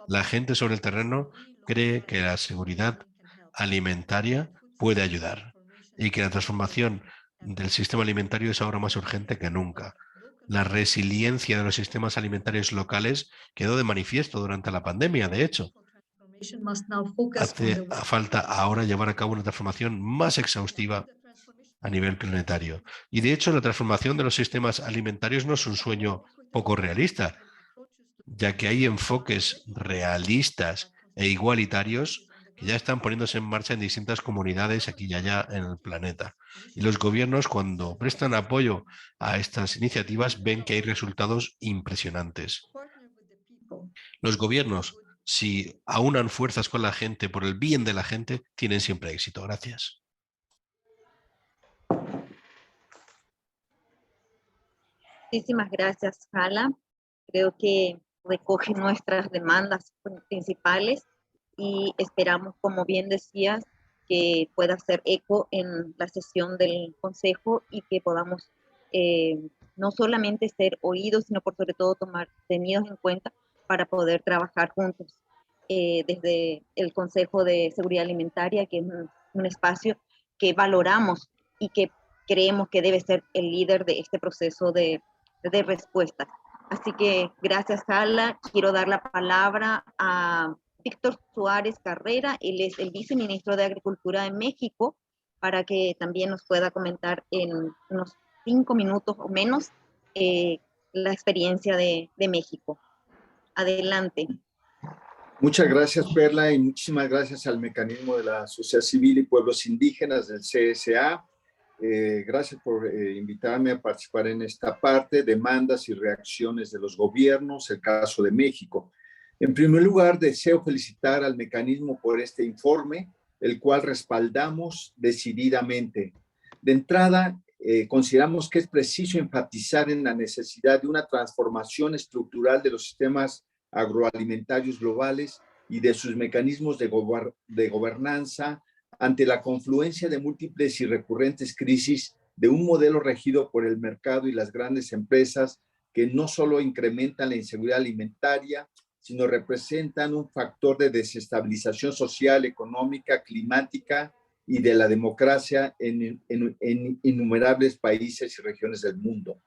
La gente sobre el terreno cree que la seguridad alimentaria puede ayudar y que la transformación del sistema alimentario es ahora más urgente que nunca. La resiliencia de los sistemas alimentarios locales quedó de manifiesto durante la pandemia, de hecho. Hace falta ahora llevar a cabo una transformación más exhaustiva a nivel planetario. Y de hecho, la transformación de los sistemas alimentarios no es un sueño poco realista, ya que hay enfoques realistas e igualitarios que ya están poniéndose en marcha en distintas comunidades aquí y allá en el planeta. Y los gobiernos, cuando prestan apoyo a estas iniciativas, ven que hay resultados impresionantes. Los gobiernos, si aunan fuerzas con la gente por el bien de la gente, tienen siempre éxito. Gracias. Muchísimas gracias, Hala. Creo que recoge nuestras demandas principales y esperamos, como bien decías, que pueda hacer eco en la sesión del Consejo y que podamos no solamente ser oídos, sino por sobre todo tenidos en cuenta para poder trabajar juntos desde el Consejo de Seguridad Alimentaria, que es un espacio que valoramos y que creemos que debe ser el líder de este proceso de respuesta. Así que gracias, Hala. Quiero dar la palabra a Víctor Suárez Carrera. Él es el viceministro de Agricultura de México, para que también nos pueda comentar en unos 5 minutos o menos la experiencia de México. Adelante. Muchas gracias, Perla, y muchísimas gracias al mecanismo de la sociedad civil y pueblos indígenas del CSA. Gracias por invitarme a participar en esta parte, demandas y reacciones de los gobiernos, el caso de México. En primer lugar, deseo felicitar al mecanismo por este informe, el cual respaldamos decididamente. De entrada, consideramos que es preciso enfatizar en la necesidad de una transformación estructural de los sistemas agroalimentarios globales y de sus mecanismos de gobernanza ante la confluencia de múltiples y recurrentes crisis de un modelo regido por el mercado y las grandes empresas que no solo incrementan la inseguridad alimentaria, sino representan un factor de desestabilización social, económica, climática y de la democracia en innumerables países y regiones del mundo.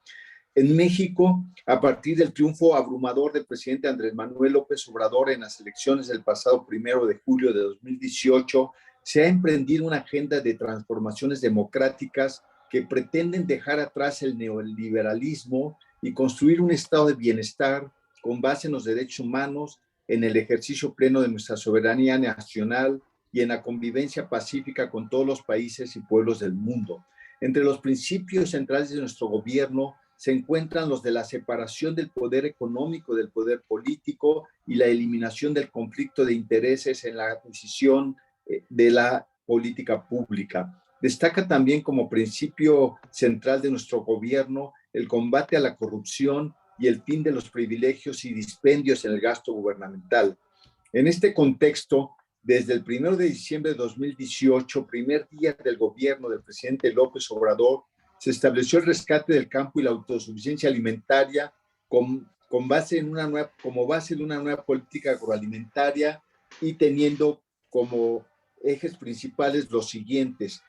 En México, a partir del triunfo abrumador del presidente Andrés Manuel López Obrador en las elecciones del pasado 1 de julio de 2018, se ha emprendido una agenda de transformaciones democráticas que pretenden dejar atrás el neoliberalismo y construir un estado de bienestar con base en los derechos humanos, en el ejercicio pleno de nuestra soberanía nacional y en la convivencia pacífica con todos los países y pueblos del mundo. Entre los principios centrales de nuestro gobierno se encuentran los de la separación del poder económico del poder político y la eliminación del conflicto de intereses en la decisión de la política pública. Destaca también como principio central de nuestro gobierno el combate a la corrupción y el fin de los privilegios y dispendios en el gasto gubernamental. En este contexto, desde el 1 de diciembre de 2018, primer día del gobierno del presidente López Obrador, se estableció el rescate del campo y la autosuficiencia alimentaria con como base de una nueva política agroalimentaria y teniendo como ejes principales los siguientes: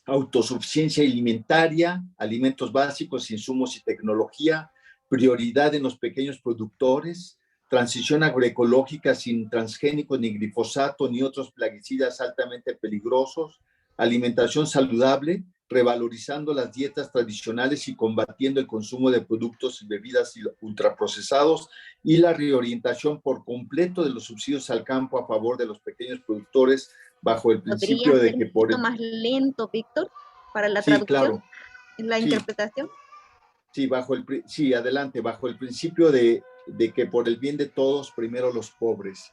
autosuficiencia alimentaria, alimentos básicos, insumos y tecnología, prioridad en los pequeños productores, transición agroecológica sin transgénicos ni glifosato ni otros plaguicidas altamente peligrosos, alimentación saludable, revalorizando las dietas tradicionales y combatiendo el consumo de productos y bebidas ultraprocesados, y la reorientación por completo de los subsidios al campo a favor de los pequeños productores bajo el principio ¿Podría de ser que un por poquito más lento, Víctor, para la Sí, traducción, claro. en la Sí. interpretación? Sí, adelante, bajo el principio de que por el bien de todos, primero los pobres.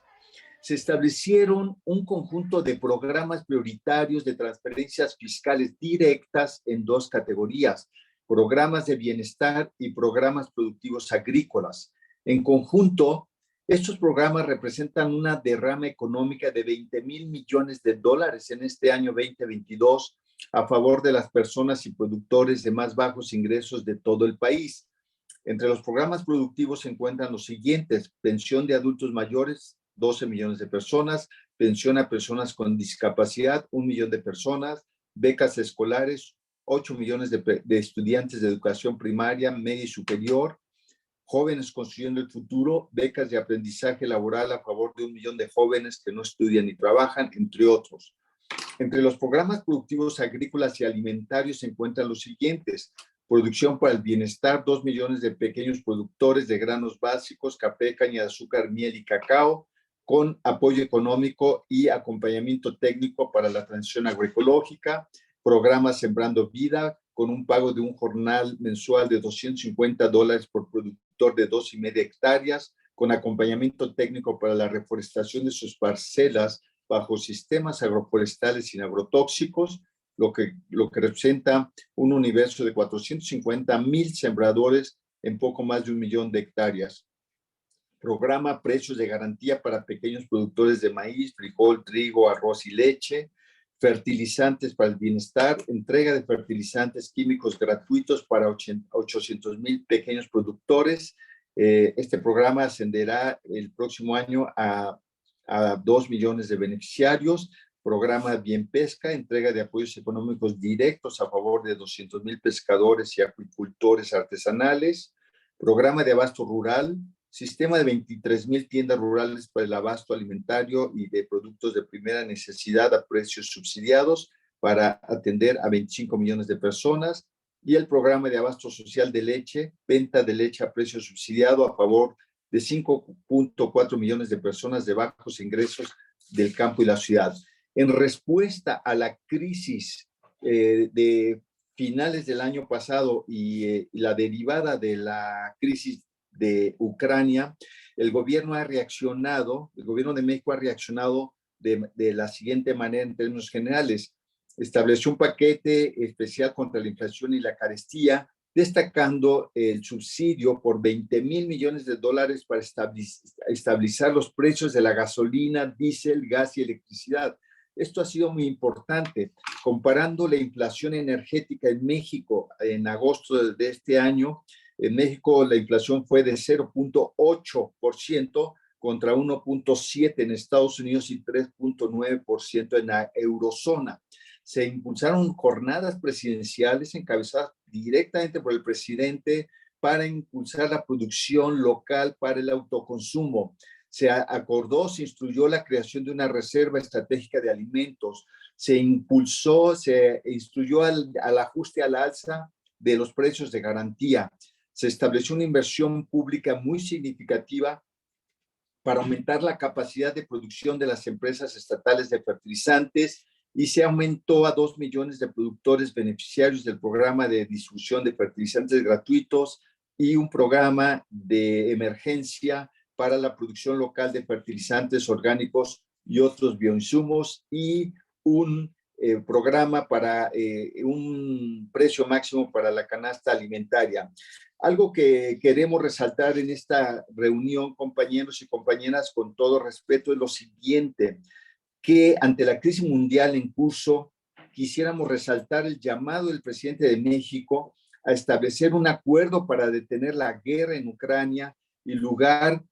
Se establecieron un conjunto de programas prioritarios de transferencias fiscales directas en dos categorías: programas de bienestar y programas productivos agrícolas. En conjunto, estos programas representan una derrama económica de 20,000 millones de dólares en este año 2022 a favor de las personas y productores de más bajos ingresos de todo el país. Entre los programas productivos se encuentran los siguientes: pensión de adultos mayores, 12 millones de personas; pensión a personas con discapacidad, 1 millón de personas; becas escolares, 8 millones de estudiantes de educación primaria, media y superior; jóvenes construyendo el futuro, becas de aprendizaje laboral a favor de 1 millón de jóvenes que no estudian ni trabajan, entre otros. Entre los programas productivos agrícolas y alimentarios se encuentran los siguientes: producción para el bienestar, 2 millones de pequeños productores de granos básicos, café, caña de azúcar, miel y cacao, con apoyo económico y acompañamiento técnico para la transición agroecológica; programa Sembrando Vida, con un pago de un jornal mensual de $250 por productor de 2,5 hectáreas, con acompañamiento técnico para la reforestación de sus parcelas bajo sistemas agroforestales sin agrotóxicos, lo que representa un universo de 450,000 sembradores en poco más de 1 millón de hectáreas. Programa Precios de Garantía para pequeños productores de maíz, frijol, trigo, arroz y leche; fertilizantes para el bienestar, entrega de fertilizantes químicos gratuitos para 800,000 pequeños productores. Este programa ascenderá el próximo año a 2 millones de beneficiarios. Programa Bien Pesca, entrega de apoyos económicos directos a favor de 200,000 pescadores y acuicultores artesanales. Programa de Abasto Rural, sistema de 23,000 tiendas rurales para el abasto alimentario y de productos de primera necesidad a precios subsidiados para atender a 25 millones de personas. Y el programa de abasto social de leche, venta de leche a precio subsidiado a favor de 5.4 millones de personas de bajos ingresos del campo y la ciudad. En respuesta a la crisis de finales del año pasado y la derivada de la crisis de Ucrania, el gobierno de México ha reaccionado de la siguiente manera en términos generales. Estableció un paquete especial contra la inflación y la carestía, destacando el subsidio por 20,000 millones de dólares para estabilizar los precios de la gasolina, diésel, gas y electricidad. Esto ha sido muy importante. Comparando la inflación energética en México en agosto de este año, en México la inflación fue de 0.8% contra 1.7% en Estados Unidos y 3.9% en la eurozona. Se impulsaron jornadas presidenciales encabezadas directamente por el presidente para impulsar la producción local para el autoconsumo. Se acordó, se instruyó la creación de una reserva estratégica de alimentos, se instruyó al ajuste al alza de los precios de garantía, se estableció una inversión pública muy significativa para aumentar la capacidad de producción de las empresas estatales de fertilizantes y se aumentó a 2 millones de productores beneficiarios del programa de distribución de fertilizantes gratuitos y un programa de emergencia para la producción local de fertilizantes orgánicos y otros bioinsumos y un programa para un precio máximo para la canasta alimentaria. Algo que queremos resaltar en esta reunión, compañeros y compañeras, con todo respeto, es lo siguiente: que ante la crisis mundial en curso, quisiéramos resaltar el llamado del presidente de México a establecer un acuerdo para detener la guerra en Ucrania y lograr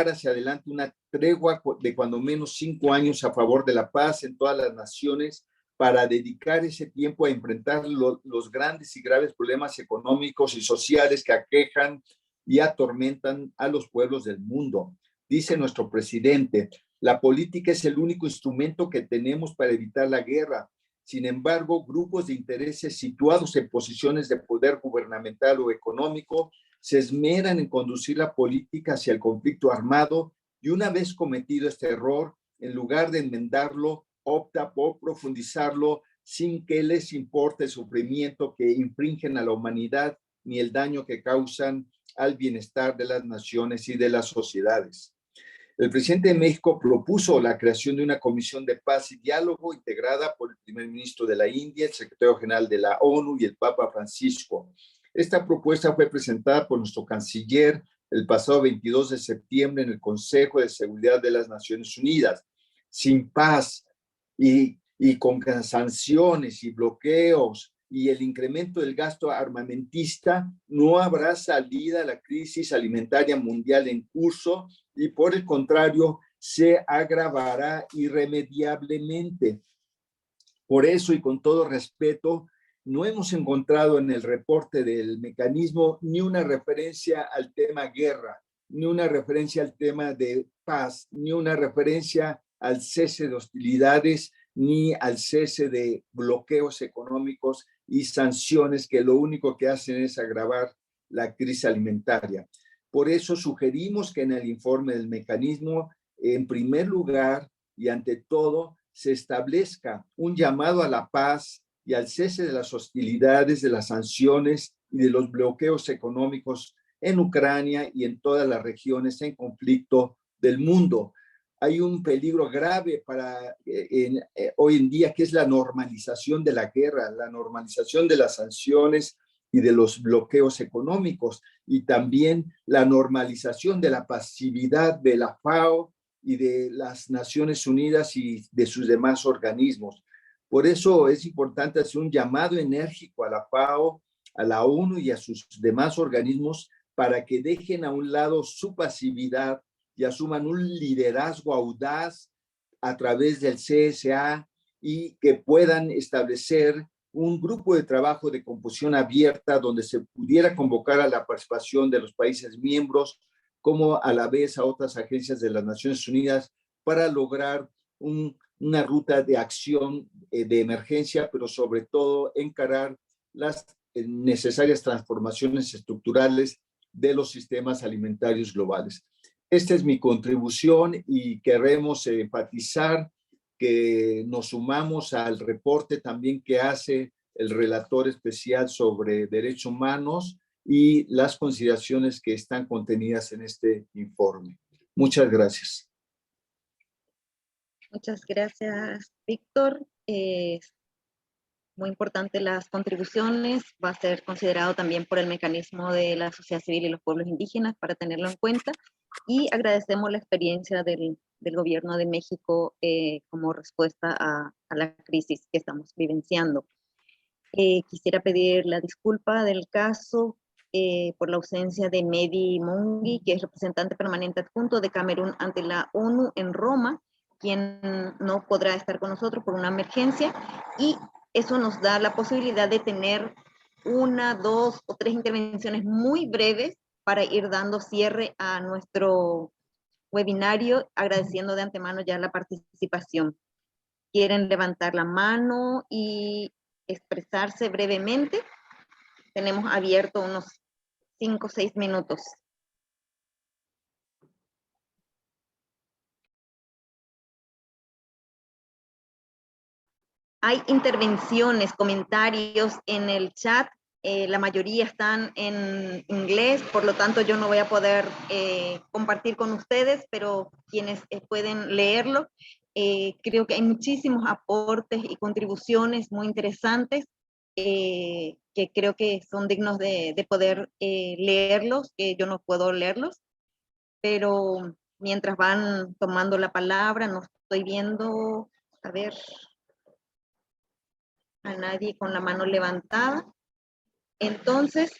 hacia adelante una tregua de cuando menos 5 años a favor de la paz en todas las naciones, para dedicar ese tiempo a enfrentar los grandes y graves problemas económicos y sociales que aquejan y atormentan a los pueblos del mundo. Dice nuestro presidente, la política es el único instrumento que tenemos para evitar la guerra. Sin embargo, grupos de intereses situados en posiciones de poder gubernamental o económico se esmeran en conducir la política hacia el conflicto armado y una vez cometido este error, en lugar de enmendarlo, opta por profundizarlo sin que les importe el sufrimiento que infringen a la humanidad ni el daño que causan al bienestar de las naciones y de las sociedades. El presidente de México propuso la creación de una comisión de paz y diálogo integrada por el primer ministro de la India, el secretario general de la ONU y el Papa Francisco. Esta propuesta fue presentada por nuestro canciller el pasado 22 de septiembre en el Consejo de Seguridad de las Naciones Unidas. Sin paz y con sanciones y bloqueos y el incremento del gasto armamentista, no habrá salida a la crisis alimentaria mundial en curso y por el contrario, se agravará irremediablemente. Por eso y con todo respeto, no hemos encontrado en el reporte del mecanismo ni una referencia al tema guerra, ni una referencia al tema de paz, ni una referencia al cese de hostilidades, ni al cese de bloqueos económicos y sanciones que lo único que hacen es agravar la crisis alimentaria. Por eso sugerimos que en el informe del mecanismo, en primer lugar y ante todo, se establezca un llamado a la paz y al cese de las hostilidades, de las sanciones y de los bloqueos económicos en Ucrania y en todas las regiones en conflicto del mundo. Hay un peligro grave hoy en día, que es la normalización de la guerra, la normalización de las sanciones y de los bloqueos económicos, y también la normalización de la pasividad de la FAO y de las Naciones Unidas y de sus demás organismos. Por eso es importante hacer un llamado enérgico a la FAO, a la ONU y a sus demás organismos para que dejen a un lado su pasividad y asuman un liderazgo audaz a través del CSA y que puedan establecer un grupo de trabajo de composición abierta donde se pudiera convocar a la participación de los países miembros como a la vez a otras agencias de las Naciones Unidas para lograr una ruta de acción de emergencia, pero sobre todo encarar las necesarias transformaciones estructurales de los sistemas alimentarios globales. Esta es mi contribución y queremos enfatizar que nos sumamos al reporte también que hace el relator especial sobre derechos humanos y las consideraciones que están contenidas en este informe. Muchas gracias. Muchas gracias, Víctor. Muy importante las contribuciones. Va a ser considerado también por el mecanismo de la sociedad civil y los pueblos indígenas para tenerlo en cuenta. Y agradecemos la experiencia del gobierno de México como respuesta a la crisis que estamos vivenciando. Quisiera pedir la disculpa del caso por la ausencia de Mehdi Mongi, que es representante permanente adjunto de Camerún ante la ONU en Roma, quien no podrá estar con nosotros por una emergencia, y eso nos da la posibilidad de tener 1, 2 o 3 intervenciones muy breves para ir dando cierre a nuestro webinario, agradeciendo de antemano ya la participación. ¿Quieren levantar la mano y expresarse brevemente? Tenemos abierto unos 5 o 6 minutos. Hay intervenciones, comentarios en el chat. La mayoría están en inglés, por lo tanto yo no voy a poder compartir con ustedes, pero quienes pueden leerlo, creo que hay muchísimos aportes y contribuciones muy interesantes que creo que son dignos de poder leerlos, que yo no puedo leerlos, pero mientras van tomando la palabra, no estoy viendo, a ver, a nadie con la mano levantada. Entonces,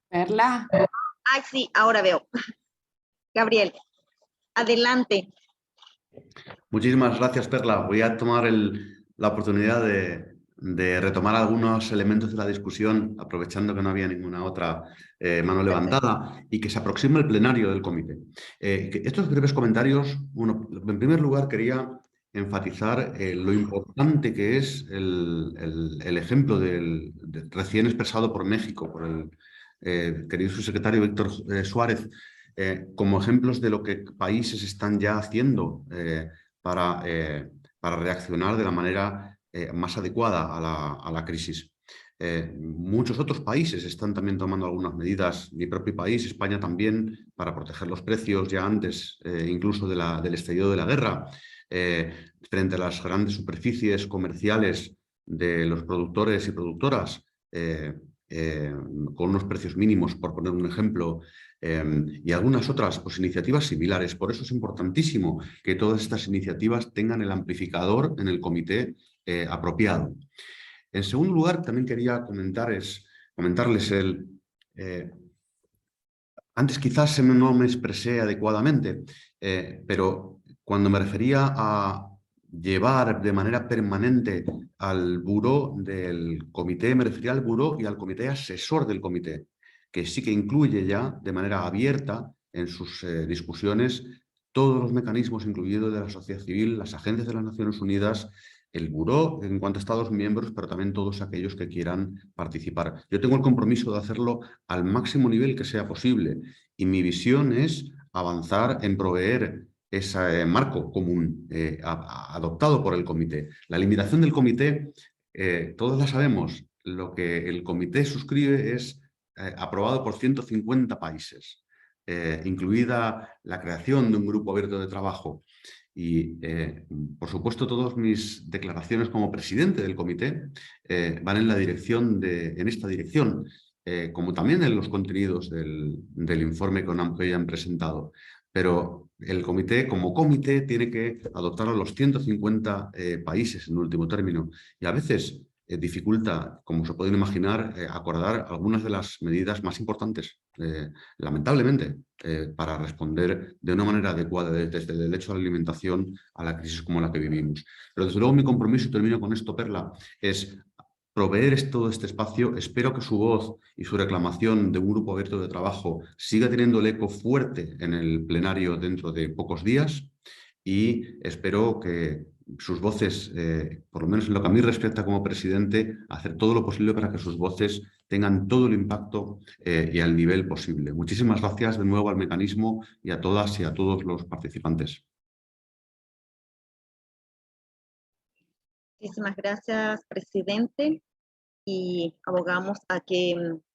Perla. ay, sí, ahora veo. Gabriel, adelante. Muchísimas gracias, Perla. Voy a tomar la oportunidad de retomar algunos elementos de la discusión, aprovechando que no había ninguna otra mano levantada y que se aproxima el plenario del comité. Estos breves comentarios, en primer lugar, quería enfatizar lo importante que es el ejemplo recién expresado por México, por el querido subsecretario Víctor Suárez, como ejemplos de lo que países están ya haciendo para reaccionar de la manera más adecuada a la crisis. Muchos otros países están también tomando algunas medidas, mi propio país, España también, para proteger los precios ya antes incluso del estallido de la guerra, frente a las grandes superficies comerciales de los productores y productoras, con unos precios mínimos, por poner un ejemplo, y algunas otras iniciativas similares. Por eso es importantísimo que todas estas iniciativas tengan el amplificador en el comité apropiado. En segundo lugar, también quería comentarles antes quizás no me expresé adecuadamente, pero cuando me refería a llevar de manera permanente al buró del comité, me refería al buró y al comité asesor del comité, que sí que incluye ya de manera abierta en sus discusiones todos los mecanismos, incluidos de la sociedad civil, las agencias de las Naciones Unidas, el buró en cuanto a Estados miembros, pero también todos aquellos que quieran participar. Yo tengo el compromiso de hacerlo al máximo nivel que sea posible y mi visión es avanzar en proveer ese marco común adoptado por el comité. La limitación del comité, todos la sabemos, lo que el comité suscribe es aprobado por 150 países, incluida la creación de un grupo abierto de trabajo. Y, por supuesto, todas mis declaraciones como presidente del comité van en esta dirección, como también en los contenidos del informe que hoy han presentado. Pero el comité, como comité, tiene que adoptar a los 150 países en último término. Y a veces dificulta, como se pueden imaginar, acordar algunas de las medidas más importantes, lamentablemente, para responder de una manera adecuada desde el derecho a la alimentación a la crisis como la que vivimos. Pero desde luego mi compromiso, y termino con esto, Perla, es proveer todo este espacio. Espero que su voz y su reclamación de un grupo abierto de trabajo siga teniendo el eco fuerte en el plenario dentro de pocos días y espero que sus voces, por lo menos en lo que a mí respecta como presidente, hacer todo lo posible para que sus voces tengan todo el impacto y al nivel posible. Muchísimas gracias de nuevo al mecanismo y a todas y a todos los participantes. Muchísimas gracias, presidente, y abogamos a que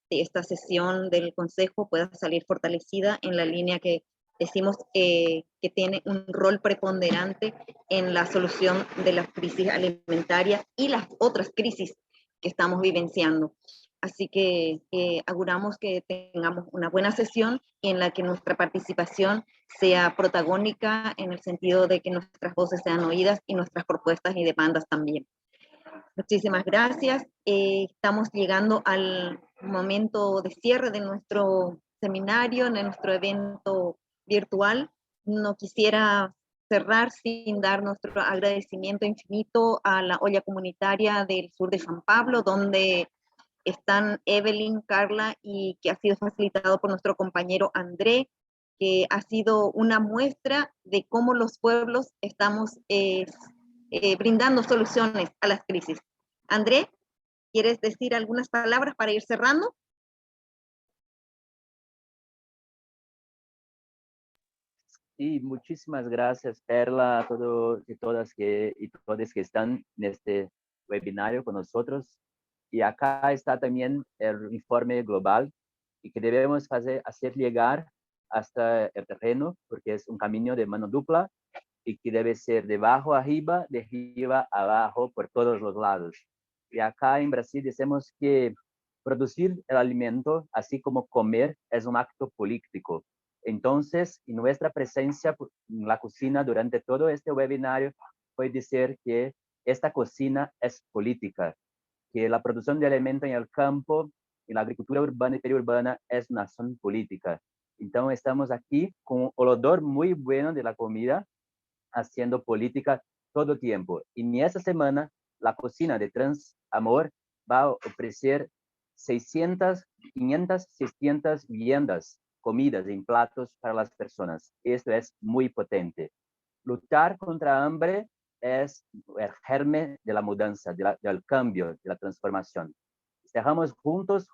esta sesión del Consejo pueda salir fortalecida en la línea que decimos que tiene un rol preponderante en la solución de la crisis alimentaria y las otras crisis que estamos vivenciando. Así que auguramos que tengamos una buena sesión en la que nuestra participación sea protagónica en el sentido de que nuestras voces sean oídas y nuestras propuestas y demandas también. Muchísimas gracias. Estamos llegando al momento de cierre de nuestro seminario, de nuestro evento virtual. No quisiera cerrar sin dar nuestro agradecimiento infinito a la olla comunitaria del sur de San Pablo, donde están Evelyn, Carla, y que ha sido facilitado por nuestro compañero André, que ha sido una muestra de cómo los pueblos estamos brindando soluciones a las crisis. André, ¿quieres decir algunas palabras para ir cerrando? Sí, muchísimas gracias, Perla, a todos y todas y todos que están en este webinario con nosotros. Y acá está también el informe global y que debemos hacer llegar hasta el terreno, porque es un camino de mano dupla y que debe ser de abajo arriba, de arriba abajo, por todos los lados. Y acá en Brasil decimos que producir el alimento, así como comer, es un acto político. Entonces, nuestra presencia en la cocina durante todo este webinario puede decir que esta cocina es política, que la producción de alimentos en el campo y la agricultura urbana y periurbana es una acción política. Entonces estamos aquí con un olor muy bueno de la comida, haciendo política todo el tiempo. Y en esta semana, la cocina de Transamor va a ofrecer 600, 500, 600 viandas, comidas en platos para las personas. Esto es muy potente. Luchar contra hambre es el germen de la mudanza, del cambio, de la transformación. Estamos juntos,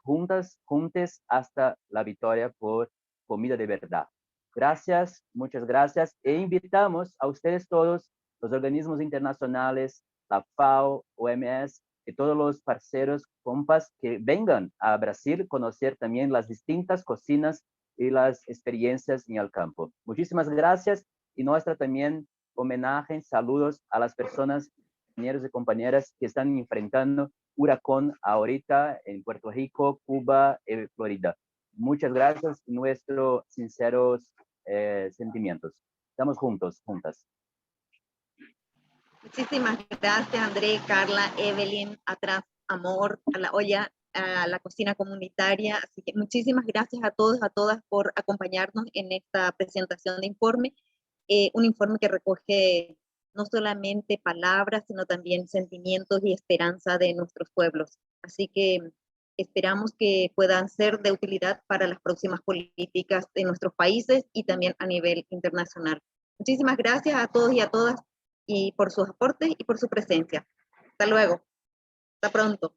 juntes hasta la victoria por comida de verdad. Gracias, muchas gracias. E invitamos a ustedes todos, los organismos internacionales, la FAO, OMS, y todos los parceros, compas, que vengan a Brasil conocer también las distintas cocinas y las experiencias en el campo. Muchísimas gracias y nuestra también homenaje, saludos a las personas, compañeros y compañeras que están enfrentando huracán ahorita en Puerto Rico, Cuba y Florida. Muchas gracias y nuestros sinceros sentimientos. Estamos juntos, juntas. Muchísimas gracias, André, Carla, Evelyn, a Transamor, a la olla, a la cocina comunitaria. Así que muchísimas gracias a todos, a todas por acompañarnos en esta presentación de informe. Un informe que recoge no solamente palabras, sino también sentimientos y esperanza de nuestros pueblos. Así que esperamos que puedan ser de utilidad para las próximas políticas de nuestros países y también a nivel internacional. Muchísimas gracias a todos y a todas y por sus aportes y por su presencia. Hasta luego. Hasta pronto.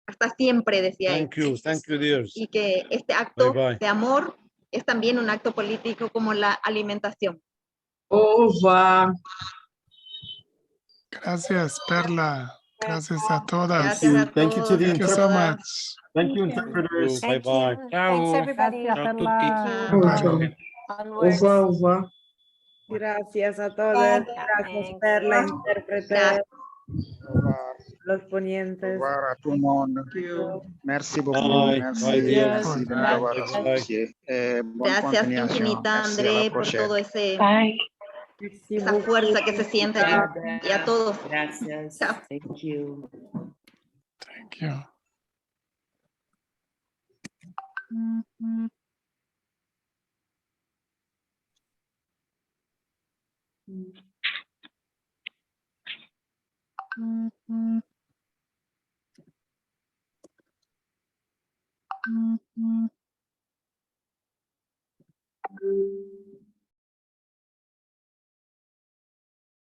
Hasta siempre, decía él. Thank you, dears. Y que este acto Bye, bye. de amor es también un acto político como la alimentación. Oh, wow. Gracias, Perla. Gracias a todas. Gracias a Thank you to the Thank you so interpreters. much. Thank you, interpreters. Bye bye. Thanks, everybody. Ciao a tutti. Bye. Onwards. Gracias a todos. Gracias, Thanks. Perla, intérprete, los Au ponientes. revoir à tout le monde. Merci beaucoup. Bye. Merci, Bye, dear. merci de Bye. m'avoir Bye. associé. Bonne Gracias continuation. infinita, Merci, à la André, por prochaine. todo ese, Merci esa beaucoup. fuerza que se siente allí. Y a todos. Gracias. Chao. Thank you. Thank you.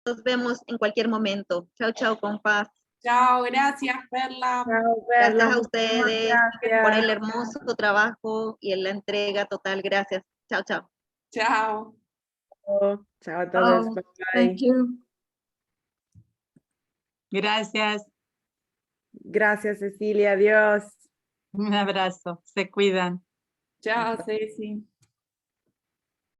Nos vemos en cualquier momento. Chao, chao, compas. Chao, gracias, Perla. Chao, Perla. Gracias a Muchísimas ustedes gracias. por el hermoso trabajo y en la entrega total. Gracias. Chao, chao. Chao. Chao a todos. Oh, Bye, thank bye. you. Gracias. Gracias, Cecilia. Adiós. Un abrazo. Se cuidan. Chao, Ceci.